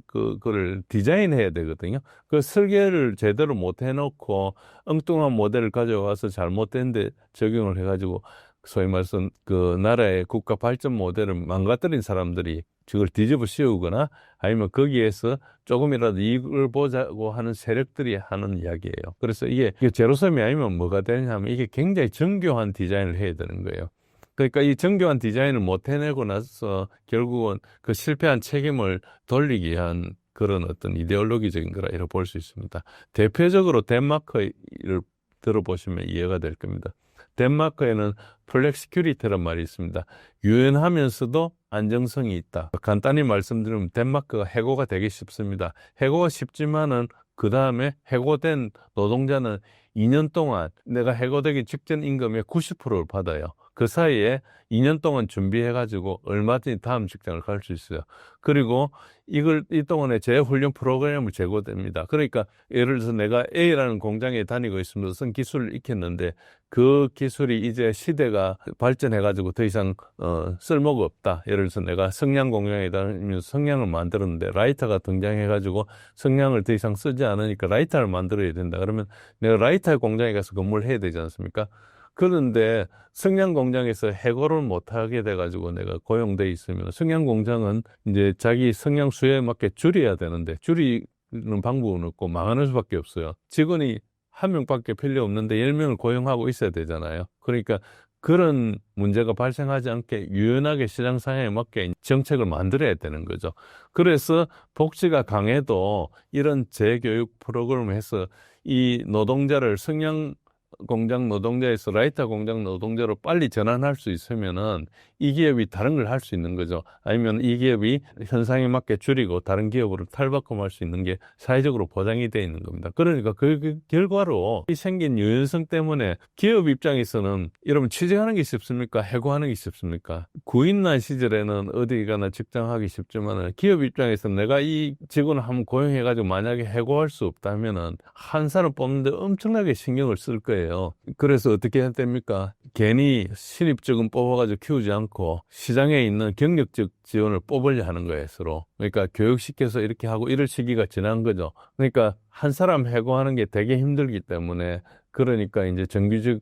그거를 디자인해야 되거든요. 그 설계를 제대로 못 해놓고 엉뚱한 모델을 가져와서 잘못된 데 적용을 해가지고 소위 말해서 그 나라의 국가 발전 모델을 망가뜨린 사람들이 그걸 뒤집어 씌우거나 아니면 거기에서 조금이라도 이익을 보자고 하는 세력들이 하는 이야기예요. 그래서 이게 제로섬이 아니면 뭐가 되냐면 이게 굉장히 정교한 디자인을 해야 되는 거예요. 그러니까 이 정교한 디자인을 못 해내고 나서 결국은 그 실패한 책임을 돌리기 위한 그런 어떤 이데올로기적인 거라 이렇게 볼 수 있습니다. 대표적으로 덴마크를 들어보시면 이해가 될 겁니다. 덴마크에는 플렉시큐리티란 말이 있습니다. 유연하면서도 안정성이 있다. 간단히 말씀드리면 덴마크가 해고가 되기 쉽습니다. 해고가 쉽지만은 그 다음에 해고된 노동자는 2년 동안 내가 해고되기 직전 임금의 90%를 받아요. 그 사이에 2년 동안 준비해가지고 얼마든지 다음 직장을 갈 수 있어요. 그리고 이 동안에 재훈련 프로그램을 제공됩니다. 그러니까 예를 들어서 내가 A라는 공장에 다니고 있으면서 쓴 기술을 익혔는데 그 기술이 이제 시대가 발전해가지고 더 이상 쓸모가 없다. 예를 들어서 내가 성냥 공장에 다니면서 성냥을 만들었는데 라이터가 등장해가지고 성냥을 더 이상 쓰지 않으니까 라이터를 만들어야 된다. 그러면 내가 라이터 공장에 가서 근무를 해야 되지 않습니까? 그런데 성냥 공장에서 해고를 못하게 돼가지고 내가 고용돼 있으면 성냥 공장은 이제 자기 성냥 수요에 맞게 줄여야 되는데 줄이는 방법은 없고 망하는 수밖에 없어요. 직원이 한 명밖에 필요 없는데 10명을 고용하고 있어야 되잖아요. 그러니까 그런 문제가 발생하지 않게 유연하게 시장 상황에 맞게 정책을 만들어야 되는 거죠. 그래서 복지가 강해도 이런 재교육 프로그램을 해서 이 노동자를 성냥 공장 노동자에서 라이터 공장 노동자로 빨리 전환할 수 있으면은 이 기업이 다른 걸 할 수 있는 거죠. 아니면 이 기업이 현상에 맞게 줄이고 다른 기업으로 탈바꿈할 수 있는 게 사회적으로 보장이 되어 있는 겁니다. 그러니까 그 결과로 이 생긴 유연성 때문에 기업 입장에서는 여러분 취직하는 게 쉽습니까? 해고하는 게 쉽습니까? 구인난 시절에는 어디 가나 직장하기 쉽지만은 기업 입장에서는 내가 이 직원을 한번 고용해가지고 만약에 해고할 수 없다면은 한 사람 뽑는데 엄청나게 신경을 쓸 거예요. 그래서 어떻게 해야 됩니까? 괜히 신입직은 뽑아가지고 키우지 않고 시장에 있는 경력직 지원을 뽑으려 하는 거예요, 서로. 그러니까 교육시켜서 이렇게 하고 이럴 시기가 지난 거죠. 그러니까 한 사람 해고하는 게 되게 힘들기 때문에 그러니까 이제 정규직을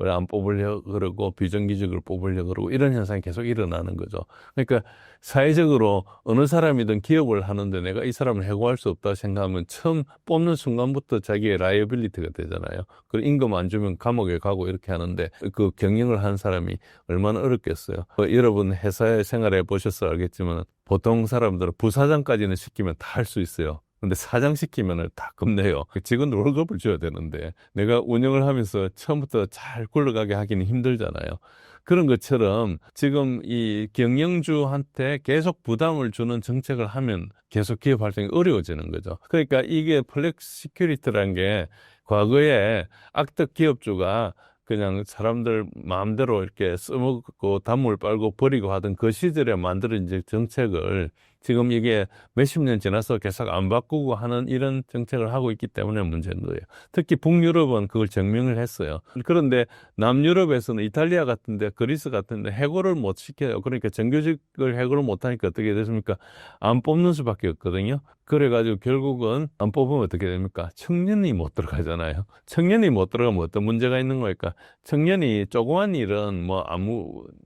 안 뽑으려고 그러고 비정규직을 뽑으려고 그러고 이런 현상이 계속 일어나는 거죠. 그러니까 사회적으로 어느 사람이든 기업을 하는데 내가 이 사람을 해고할 수 없다 생각하면 처음 뽑는 순간부터 자기의 라이어빌리티가 되잖아요. 그리고 임금 안 주면 감옥에 가고 이렇게 하는데 그 경영을 하는 사람이 얼마나 어렵겠어요. 여러분 회사에 생활해 보셔서 알겠지만 보통 사람들은 부사장까지는 시키면 다 할 수 있어요. 근데 사장 시키면은 다 겁내요. 직원들 월급을 줘야 되는데 내가 운영을 하면서 처음부터 잘 굴러가게 하기는 힘들잖아요. 그런 것처럼 지금 이 경영주한테 계속 부담을 주는 정책을 하면 계속 기업 활동이 어려워지는 거죠. 그러니까 이게 플렉시큐리티라는 게 과거에 악덕 기업주가 그냥 사람들 마음대로 이렇게 써먹고 단물 빨고 버리고 하던 그 시절에 만들어진 정책을 지금 이게 몇십 년 지나서 계속 안 바꾸고 하는 이런 정책을 하고 있기 때문에 문제인 거예요. 특히 북유럽은 그걸 증명을 했어요. 그런데 남유럽에서는 이탈리아 같은데 그리스 같은데 해고를 못 시켜요. 그러니까 정규직을 해고를 못하니까 어떻게 됐습니까? 안 뽑는 수밖에 없거든요. 그래가지고 결국은 안 뽑으면 어떻게 됩니까? 청년이 못 들어가잖아요. 청년이 못 들어가면 어떤 문제가 있는 거니까 청년이 조그만 일은 뭐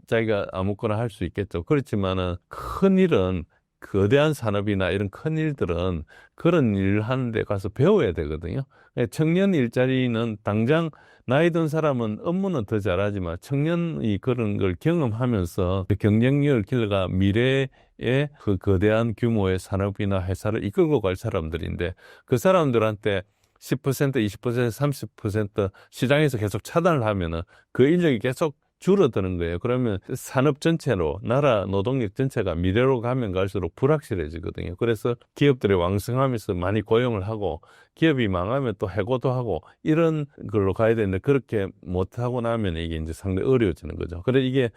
자기가 아무거나 할 수 있겠죠. 그렇지만은 큰 일은 거대한 산업이나 이런 큰 일들은 그런 일을 하는데 가서 배워야 되거든요. 청년 일자리는 당장 나이 든 사람은 업무는 더 잘하지만 청년이 그런 걸 경험하면서 경쟁력을 길러가 미래의 그 거대한 규모의 산업이나 회사를 이끌고 갈 사람들인데 그 사람들한테 10%, 20%, 30% 시장에서 계속 차단을 하면은 그 인력이 계속 줄어드는 거예요. 그러면 산업 전체로 나라 노동력 전체가 미래로 가면 갈수록 불확실해지거든요. 그래서 기업들이 왕성하면서 많이 고용을 하고 기업이 망하면 또 해고도 하고 이런 걸로 가야 되는데 그렇게 못하고 나면 이게 이제 상당히 어려워지는 거죠. 그래서 이게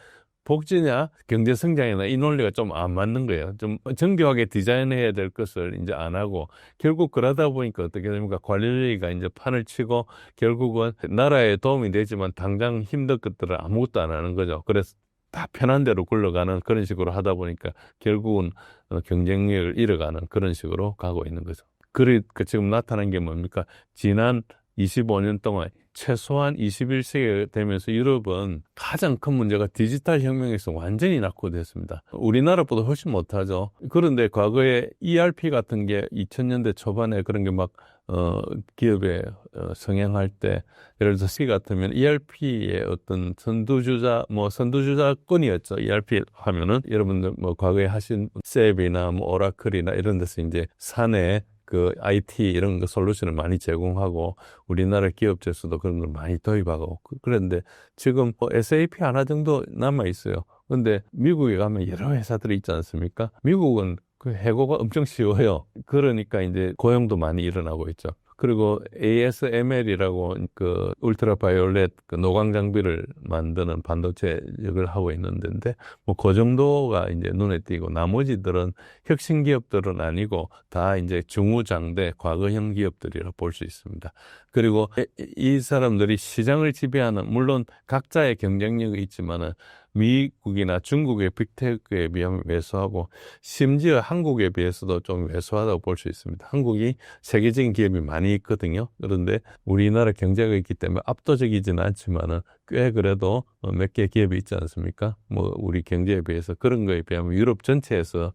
복지냐 경제 성장이나 이 논리가 좀 안 맞는 거예요. 좀 정교하게 디자인해야 될 것을 이제 안 하고 결국 그러다 보니까 어떻게 됩니까? 관리가 이제 판을 치고 결국은 나라에 도움이 되지만 당장 힘든 것들을 아무것도 안 하는 거죠. 그래서 다 편한 대로 굴러가는 그런 식으로 하다 보니까 결국은 경쟁력을 잃어가는 그런 식으로 가고 있는 거죠. 그러니까 지금 나타난 게 뭡니까? 지난 25년 동안 최소한 21세기가 되면서 유럽은 가장 큰 문제가 디지털 혁명에서 완전히 낙후됐습니다. 우리나라보다 훨씬 못하죠. 그런데 과거에 ERP 같은 게 2000년대 초반에 그런 게 막 기업에 성행할 때 예를 들어서 C 같으면 ERP의 어떤 선두주자권이었죠. ERP 하면은 여러분들 뭐 과거에 하신 셉이나 뭐 오라클이나 이런 데서 이제 사내 그 IT 이런 거 솔루션을 많이 제공하고 우리나라 기업체에서도 그런 걸 많이 도입하고 그런데 지금 SAP 하나 정도 남아 있어요. 근데 미국에 가면 여러 회사들이 있지 않습니까? 미국은 그 해고가 엄청 쉬워요. 그러니까 이제 고용도 많이 일어나고 있죠. 그리고 ASML이라고 그 울트라 바이올렛 그 노광 장비를 만드는 반도체를 하고 있는 데인데 뭐 그 정도가 이제 눈에 띄고 나머지들은 혁신 기업들은 아니고 다 이제 중후장대 과거형 기업들이라 볼 수 있습니다. 그리고 이 사람들이 시장을 지배하는 물론 각자의 경쟁력이 있지만은 미국이나 중국의 빅테크에 비하면 왜소하고 심지어 한국에 비해서도 좀 왜소하다고 볼 수 있습니다. 한국이 세계적인 기업이 많이 있거든요. 그런데 우리나라 경제가 있기 때문에 압도적이지는 않지만은 꽤 그래도 몇 개 기업이 있지 않습니까? 뭐 우리 경제에 비해서 그런 거에 비하면 유럽 전체에서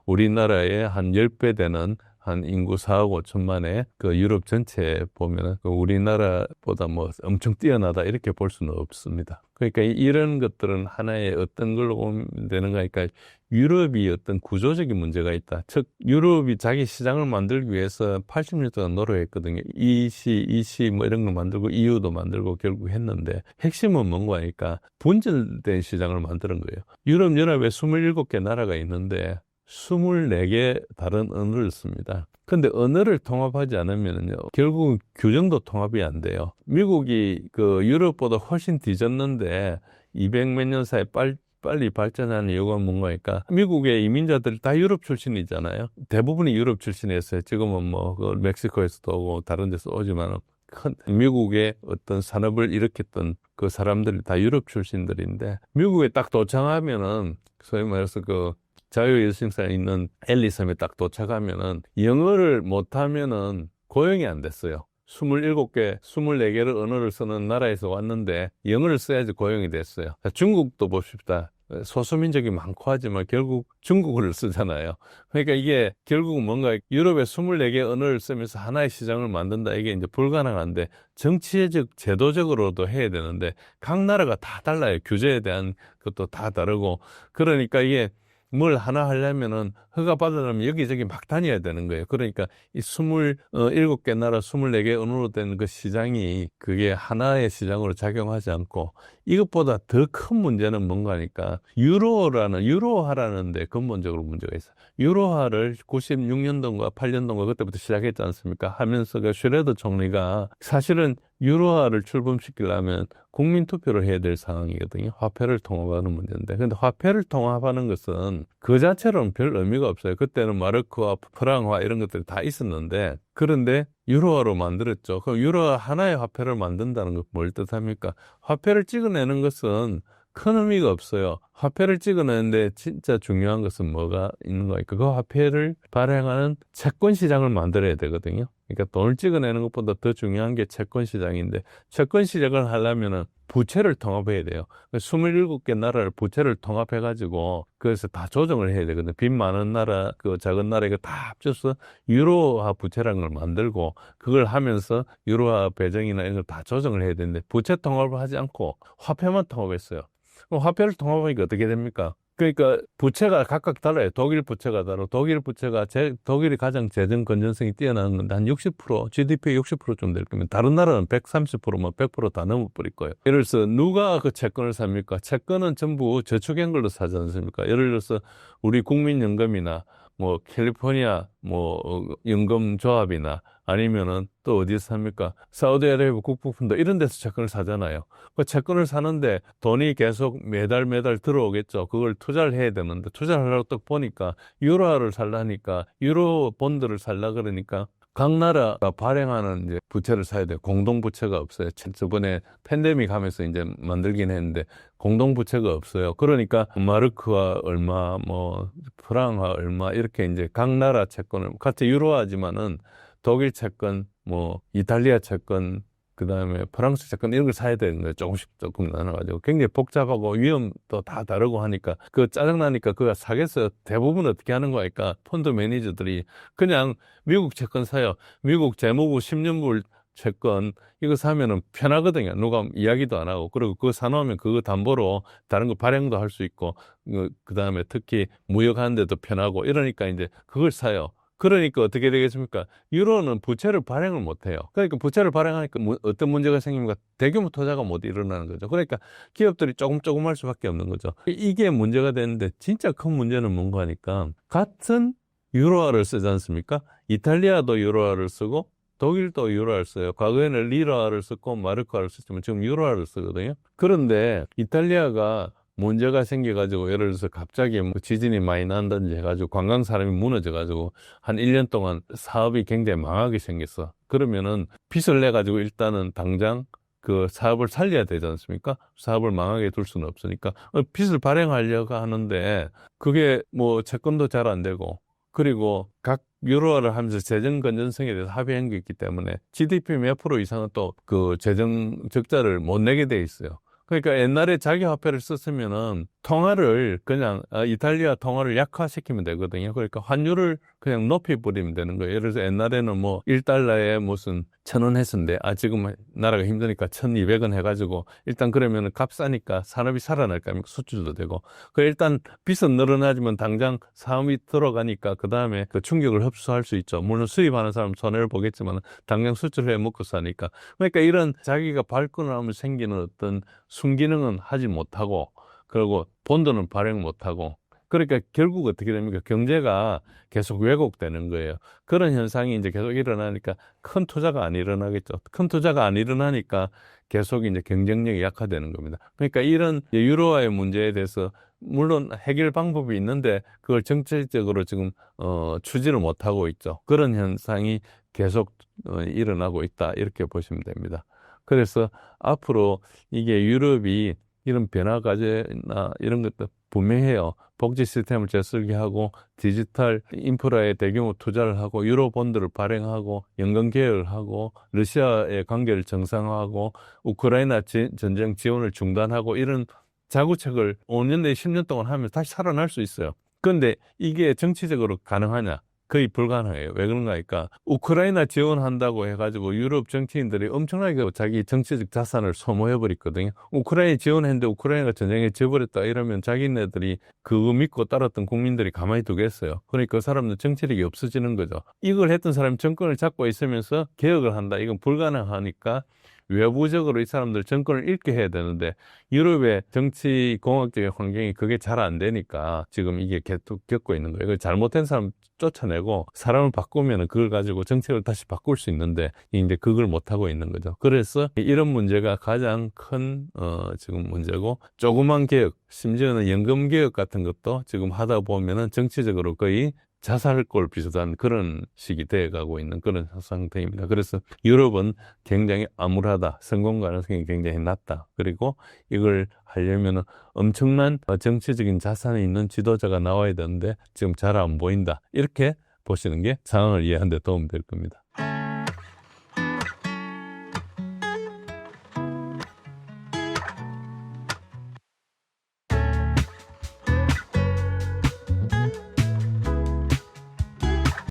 우리나라의 한 10배 되는 한 인구 4억 5천만의 그 유럽 전체에 보면은 그 우리나라보다 뭐 엄청 뛰어나다 이렇게 볼 수는 없습니다. 그러니까 이런 것들은 하나의 어떤 걸로 보면 되는가 하니까 유럽이 어떤 구조적인 문제가 있다. 즉 유럽이 자기 시장을 만들기 위해서 80년 동안 노력했거든요. EC 뭐 이런 거 만들고 EU도 만들고 결국 했는데 핵심은 뭔가 하니까 분절된 시장을 만드는 거예요. 유럽 연합에 27개 나라가 있는데 24개 다른 언어를 씁니다. 근데 언어를 통합하지 않으면요, 결국은 규정도 통합이 안 돼요. 미국이 그 유럽보다 훨씬 뒤졌는데 200몇 년 사이에 빨리 발전하는 이유가 뭔가니까 미국의 이민자들이 다 유럽 출신이잖아요. 대부분이 유럽 출신이었어요. 지금은 뭐 그 멕시코에서도 오고 다른 데서 오지만 큰 미국의 어떤 산업을 일으켰던 그 사람들이 다 유럽 출신들인데 미국에 딱 도착하면은 소위 말해서 그 자유여신사에 있는 앨리섬에 딱 도착하면은 영어를 못하면은 고용이 안 됐어요. 27개, 24개를 언어를 쓰는 나라에서 왔는데 영어를 써야지 고용이 됐어요. 중국도 봅시다. 소수민족이 많고 하지만 결국 중국어를 쓰잖아요. 그러니까 이게 결국은 뭔가 유럽의 24개 언어를 쓰면서 하나의 시장을 만든다. 이게 이제 불가능한데 정치적, 제도적으로도 해야 되는데 각 나라가 다 달라요. 규제에 대한 것도 다 다르고. 그러니까 이게 뭘 하나 하려면은 허가 받으려면 여기저기 막 다녀야 되는 거예요. 그러니까 이 27개 나라 24개 언어로 된 그 시장이 그게 하나의 시장으로 작용하지 않고 이것보다 더 큰 문제는 뭔가 하니까 유로화라는 데 근본적으로 문제가 있어요. 유로화를 96년도인가 8년도인가 그때부터 시작했지 않습니까? 하면서 그 슈레더 총리가 사실은 유로화를 출범시키려면 국민투표를 해야 될 상황이거든요. 화폐를 통합하는 문제인데. 근데 화폐를 통합하는 것은 그 자체로는 별 의미가 없어요. 그때는 마르크와 프랑화 이런 것들이 다 있었는데, 그런데 유로화로 만들었죠. 그럼 유로화 하나의 화폐를 만든다는 건 뭘 뜻합니까? 화폐를 찍어내는 것은 큰 의미가 없어요. 화폐를 찍어내는데 진짜 중요한 것은 뭐가 있는 거니까 그 화폐를 발행하는 채권 시장을 만들어야 되거든요. 그러니까 돈을 찍어내는 것보다 더 중요한 게 채권 시장인데 채권 시장을 하려면은 부채를 통합해야 돼요. 27개 나라를 부채를 통합해가지고 그래서 다 조정을 해야 되거든요. 빚 많은 나라, 그 작은 나라 이거 다 합쳐서 유로화 부채라는 걸 만들고 그걸 하면서 유로화 배정이나 이런 걸 다 조정을 해야 되는데 부채 통합을 하지 않고 화폐만 통합했어요. 그럼 화폐를 통합하니까 어떻게 됩니까? 그러니까 부채가 각각 달라요. 독일 부채가 다르고 독일이 가장 재정 건전성이 뛰어나는 건데 한 60%, GDP의 60%좀 될 거면 다른 나라는 130%뭐 100%다 넘어버릴 거예요. 예를 들어서 누가 그 채권을 삽니까? 채권은 전부 저축한 걸로 사지 않습니까? 예를 들어서 우리 국민연금이나 뭐 캘리포니아 연금 조합이나 아니면은 또 어디서 삽니까? 사우디아라비아 국부펀드 이런 데서 채권을 사잖아요. 그 채권을 사는데 돈이 계속 매달 들어오겠죠. 그걸 투자를 해야 되는데 투자를 하려고 딱 보니까 유로화를 살라니까 유로 본드를 살라 그러니까 각 나라가 발행하는 이제 부채를 사야 돼요. 공동 부채가 없어요. 저번에 팬데믹 하면서 이제 만들긴 했는데 공동 부채가 없어요. 그러니까 마르크와 얼마, 프랑과 얼마 이렇게 이제 각 나라 채권을 같이 유로화지만은 독일 채권, 이탈리아 채권, 그 다음에 프랑스 채권 이런 걸 사야 되는 거예요. 조금 나눠가지고. 굉장히 복잡하고 위험도 다 다르고 하니까 짜증나니까 그거 사겠어요. 대부분 어떻게 하는 거니까 펀드 매니저들이 그냥 미국 채권 사요. 미국 재무부 10년물 채권 이거 사면은 편하거든요. 누가 이야기도 안 하고. 그리고 그거 사놓으면 그거 담보로 다른 거 발행도 할 수 있고 그 다음에 특히 무역하는 데도 편하고 이러니까 이제 그걸 사요. 그러니까 어떻게 되겠습니까? 유로는 부채를 발행을 못 해요. 그러니까 부채를 발행하니까 어떤 문제가 생깁니까? 대규모 투자가 못 일어나는 거죠. 그러니까 기업들이 조금 할 수밖에 없는 거죠. 이게 문제가 되는데 진짜 큰 문제는 뭔가 하니까 같은 유로화를 쓰지 않습니까? 이탈리아도 유로화를 쓰고 독일도 유로화를 써요. 과거에는 리라를 썼고 마르크화를 썼지만 지금 유로화를 쓰거든요. 그런데 이탈리아가 문제가 생겨가지고 예를 들어서 갑자기 지진이 많이 난다든지 해가지고 관광 사람이 무너져가지고 한 1년 동안 사업이 굉장히 망하게 생겼어. 그러면은 빚을 내가지고 일단은 당장 그 사업을 살려야 되지 않습니까? 사업을 망하게 둘 수는 없으니까 빚을 발행하려고 하는데 그게 채권도 잘 안 되고 그리고 각 유로화를 하면서 재정 건전성에 대해서 합의한 게 있기 때문에 GDP 몇 프로 이상은 또 그 재정 적자를 못 내게 돼 있어요. 그러니까 옛날에 자기 화폐를 썼으면은 통화를 그냥 이탈리아 통화를 약화시키면 되거든요. 그러니까 환율을 그냥 높이 버리면 되는 거예요. 예를 들어서 옛날에는 1달러에 무슨 1,000원 했었는데 지금 나라가 힘드니까 1,200원 해가지고 일단 그러면은 값 싸니까 산업이 살아날 거 아닙니까? 수출도 되고. 일단 빚은 늘어나지만 당장 사업이 들어가니까 그 다음에 그 충격을 흡수할 수 있죠. 물론 수입하는 사람 손해를 보겠지만 당장 수출해 먹고 사니까. 그러니까 이런 자기가 밟고 나면 생기는 어떤 순기능은 하지 못하고 그리고 본드는 발행 못하고 그러니까 결국 어떻게 됩니까? 경제가 계속 왜곡되는 거예요. 그런 현상이 이제 계속 일어나니까 큰 투자가 안 일어나겠죠. 큰 투자가 안 일어나니까 계속 이제 경쟁력이 약화되는 겁니다. 그러니까 이런 유로화의 문제에 대해서 물론 해결 방법이 있는데 그걸 정책적으로 지금 추진을 못하고 있죠. 그런 현상이 계속 일어나고 있다. 이렇게 보시면 됩니다. 그래서 앞으로 이게 유럽이 이런 변화 과제나 이런 것도 분명해요. 복지 시스템을 재설계하고 디지털 인프라에 대규모 투자를 하고 유로 본드를 발행하고 연금 개혁을 하고 러시아의 관계를 정상화하고 우크라이나 전쟁 지원을 중단하고 이런 자구책을 5년 내에 10년 동안 하면 다시 살아날 수 있어요. 그런데 이게 정치적으로 가능하냐? 거의 불가능해요. 왜 그런가 하니까 우크라이나 지원한다고 해가지고 유럽 정치인들이 엄청나게 자기 정치적 자산을 소모해버렸거든요. 우크라이나 지원했는데 우크라이나가 전쟁에 져버렸다 이러면 자기네들이 그거 믿고 따랐던 국민들이 가만히 두겠어요. 그러니까 그 사람들 정치력이 없어지는 거죠. 이걸 했던 사람이 정권을 잡고 있으면서 개혁을 한다. 이건 불가능하니까 외부적으로 이 사람들 정권을 잃게 해야 되는데 유럽의 정치 공학적인 환경이 그게 잘 안 되니까 지금 이게 계속 겪고 있는 거예요. 잘못된 사람 쫓아내고 사람을 바꾸면 그걸 가지고 정책을 다시 바꿀 수 있는데 이제 그걸 못하고 있는 거죠. 그래서 이런 문제가 가장 큰 지금 문제고 조그만 개혁, 심지어는 연금 개혁 같은 것도 지금 하다 보면은 정치적으로 거의 자살골 비슷한 그런 식이 되어가고 있는 그런 상태입니다. 그래서 유럽은 굉장히 암울하다. 성공 가능성이 굉장히 낮다. 그리고 이걸 하려면 엄청난 정치적인 자산이 있는 지도자가 나와야 되는데 지금 잘 안 보인다. 이렇게 보시는 게 상황을 이해하는 데 도움이 될 겁니다.